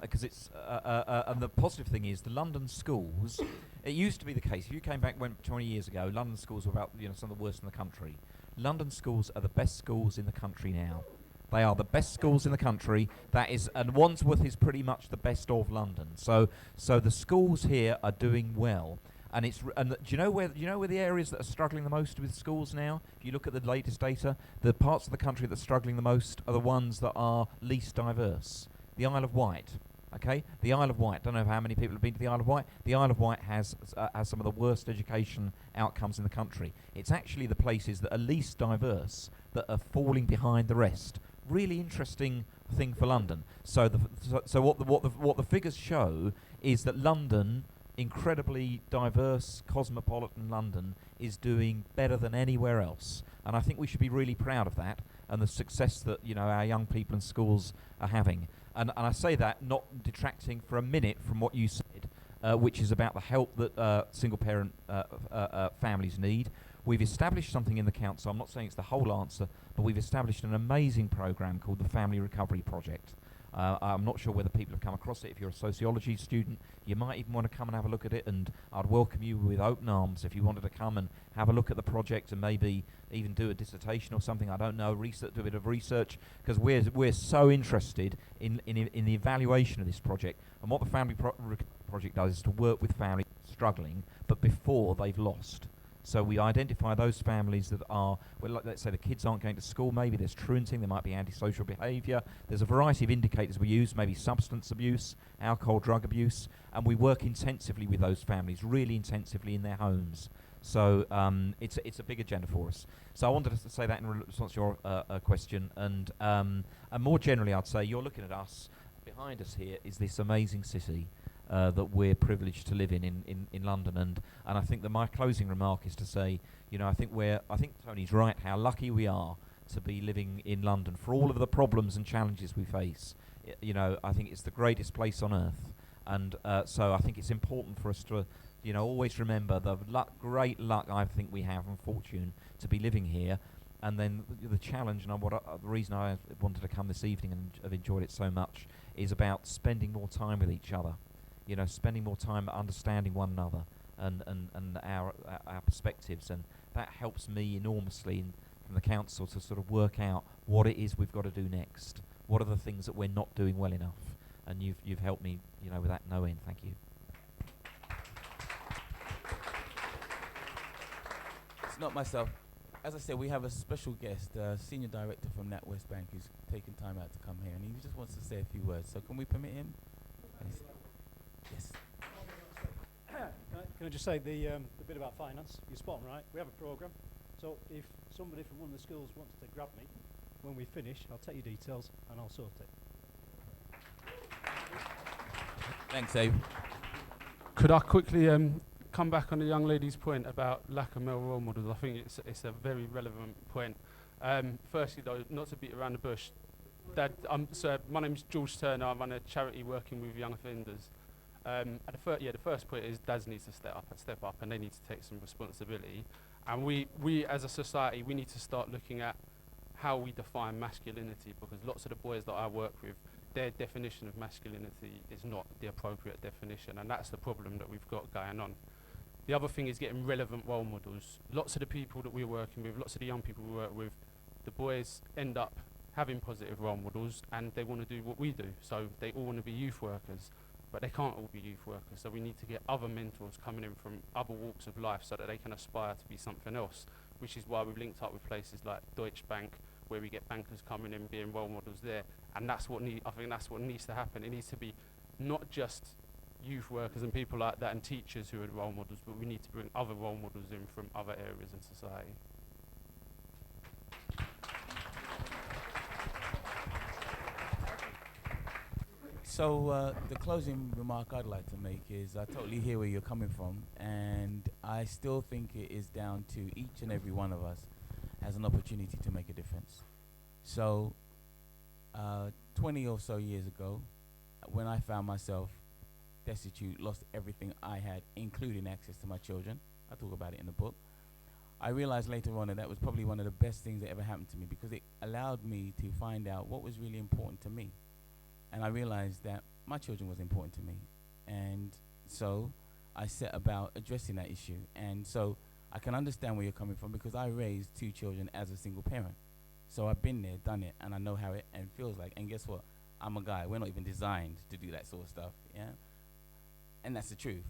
because it's and the positive thing is the London schools. It used to be the case. If you came back 20 years ago, London schools were about some of the worst in the country. London schools are the best schools in the country now. They are the best schools in the country. That is, and Wandsworth is pretty much the best of London. So the schools here are doing well. And do you know where the areas that are struggling the most with schools now? If you look at the latest data, the parts of the country that are struggling the most are the ones that are least diverse. The Isle of Wight, okay? The Isle of Wight. Don't know how many people have been to the Isle of Wight. The Isle of Wight has some of the worst education outcomes in the country. It's actually the places that are least diverse that are falling behind the rest. Really interesting thing for London. So what the figures show is that London, incredibly diverse, cosmopolitan London, is doing better than anywhere else, and I think we should be really proud of that and the success that our young people and schools are having. And I say that not detracting for a minute from what you said which is about the help that single-parent families need. We've established something in the council. I'm not saying it's the whole answer, but we've established an amazing program called the Family Recovery Project. I'm not sure whether people have come across it. If you're a sociology student, you might even want to come and have a look at it, and I'd welcome you with open arms if you wanted to come and have a look at the project and maybe even do a dissertation or something. I don't know, do a bit of research, because we're so interested in the evaluation of this project. And what the Family Project does is to work with families struggling, but before they've lost. So we identify those families that are, well, let's say the kids aren't going to school, maybe there's truanting, there might be antisocial behaviour. There's a variety of indicators we use, maybe substance abuse, alcohol, drug abuse, and we work intensively with those families, really intensively in their homes. So it's a big agenda for us. So I wanted to say that in response to your question, and more generally I'd say you're looking at us. Behind us here is this amazing city that we're privileged to live in London, and I think that my closing remark is to say, you know, I think Tony's right, how lucky we are to be living in London for all of the problems and challenges we face. You know, I think it's the greatest place on earth, and so I think it's important for us to, you know, always remember the great luck I think we have and fortune to be living here. And then the challenge, and the reason I wanted to come this evening and have enjoyed it so much, is about spending more time with each other. You know, spending more time understanding one another and our perspectives, and that helps me enormously from the council to sort of work out what it is we've got to do next. What are the things that we're not doing well enough? And you've helped me, you know, with that no end. Thank you. It's not myself. As I said, we have a special guest, senior director from NatWest Bank, who's taken time out to come here, and he just wants to say a few words. So can we permit him? Yes. Can I just say the bit about finance? You're spot on, right? We have a program. So if somebody from one of the schools wants to grab me, when we finish, I'll take your details and I'll sort it. Thanks, Abe. Could I quickly come back on the young lady's point about lack of male role models? I think it's a very relevant point. Firstly, though, not to beat around the bush, Dad, my name's George Turner. I run a charity working with young offenders. The first point is dads need to step up, and they need to take some responsibility. And we as a society, we need to start looking at how we define masculinity, because lots of the boys that I work with, their definition of masculinity is not the appropriate definition, and that's the problem that we've got going on. The other thing is getting relevant role models. Lots of the people that we're working with, lots of the young people we work with, the boys end up having positive role models, and they want to do what we do. So they all want to be youth workers, but they can't all be youth workers. So we need to get other mentors coming in from other walks of life so that they can aspire to be something else, which is why we've linked up with places like Deutsche Bank, where we get bankers coming in, being role models there. And that's what I think that's what needs to happen. It needs to be not just youth workers and people like that and teachers who are role models, but we need to bring other role models in from other areas in society. So the closing remark I'd like to make is I totally hear where you're coming from, and I still think it is down to each and every one of us has an opportunity to make a difference. So 20 or so years ago, when I found myself destitute, lost everything I had, including access to my children, I talk about it in the book, I realized later on that was probably one of the best things that ever happened to me, because it allowed me to find out what was really important to me. And I realized that my children was important to me. And so I set about addressing that issue. And so I can understand where you're coming from, because I raised 2 children as a single parent. So I've been there, done it, and I know how it feels like. And guess what? I'm a guy. We're not even designed to do that sort of stuff, yeah? And that's the truth.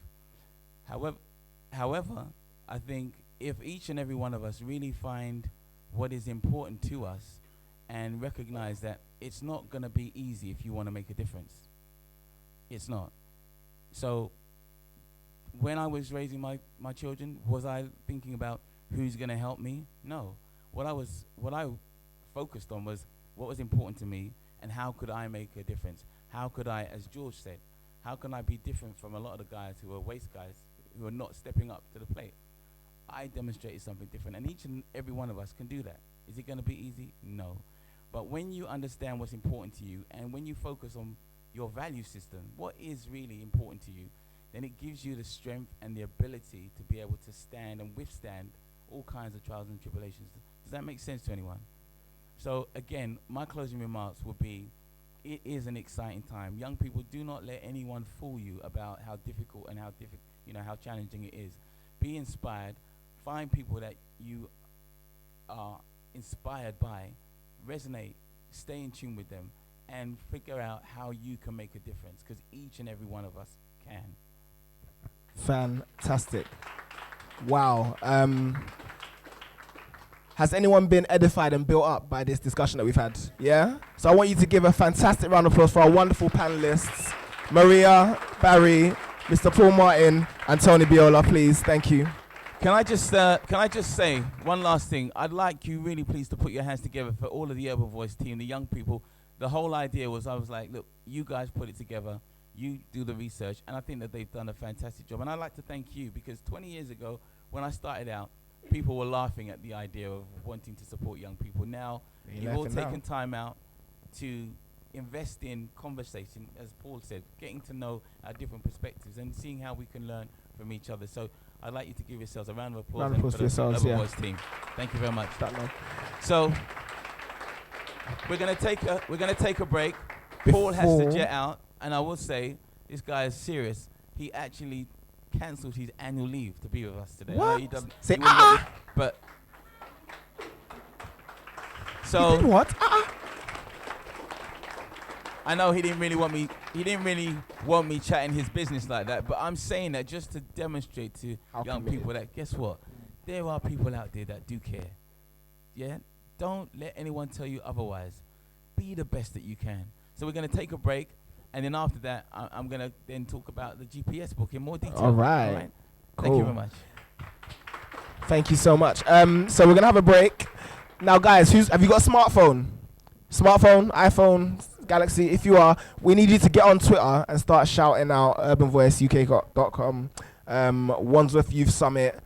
However, I think if each and every one of us really find what is important to us and recognize that it's not going to be easy if you want to make a difference. It's not. So when I was raising my children, was I thinking about who's going to help me? No. What I focused on was what was important to me and how could I make a difference? How could I, as George said, how can I be different from a lot of the guys who are waste guys who are not stepping up to the plate? I demonstrated something different, and each and every one of us can do that. Is it going to be easy? No. But when you understand what's important to you, and when you focus on your value system, what is really important to you, then it gives you the strength and the ability to be able to stand and withstand all kinds of trials and tribulations. Does that make sense to anyone? So again, my closing remarks would be, it is an exciting time. Young people, do not let anyone fool you about how difficult and how challenging it is. Be inspired. Find people that you are inspired by. Resonate. Stay in tune with them, and figure out how you can make a difference, because each and every one of us can. Fantastic. Wow. Has anyone been edified and built up by this discussion that we've had? Yeah? So I want you to give a fantastic round of applause for our wonderful panelists, Maria, Barry, Mr. Paul Martin, and Tony Biola, please. Thank you. Can I just say one last thing? I'd like you really please to put your hands together for all of the Urban Voice team, the young people. The whole idea was, I was like, look, you guys put it together, you do the research, and I think that they've done a fantastic job. And I'd like to thank you, because 20 years ago, when I started out, people were laughing at the idea of wanting to support young people. Now, you've all taken time out to invest in conversation, as Paul said, getting to know our different perspectives and seeing how we can learn from each other. So I'd like you to give yourselves a round of applause. Round of applause for yourselves, Urban Voice team. Thank you very much. So we're gonna take a break. Paul has to jet out, and I will say, this guy is serious. He actually cancelled his annual leave to be with us today. What? He doesn't. Say, he wouldn't let me- but so You did what? I know he didn't really want me chatting his business like that, but I'm saying that just to demonstrate to young people that, guess what? There are people out there that do care. Yeah? Don't let anyone tell you otherwise. Be the best that you can. So we're going to take a break, and then after that, I'm going to then talk about the GPS book in more detail. All right. Cool. Thank you very much. Thank you so much. So we're going to have a break. Now, guys, have you got a smartphone? Smartphone, iPhone, Galaxy? If you are, we need you to get on Twitter and start shouting out urbanvoiceuk.com, Wandsworth Youth Summit,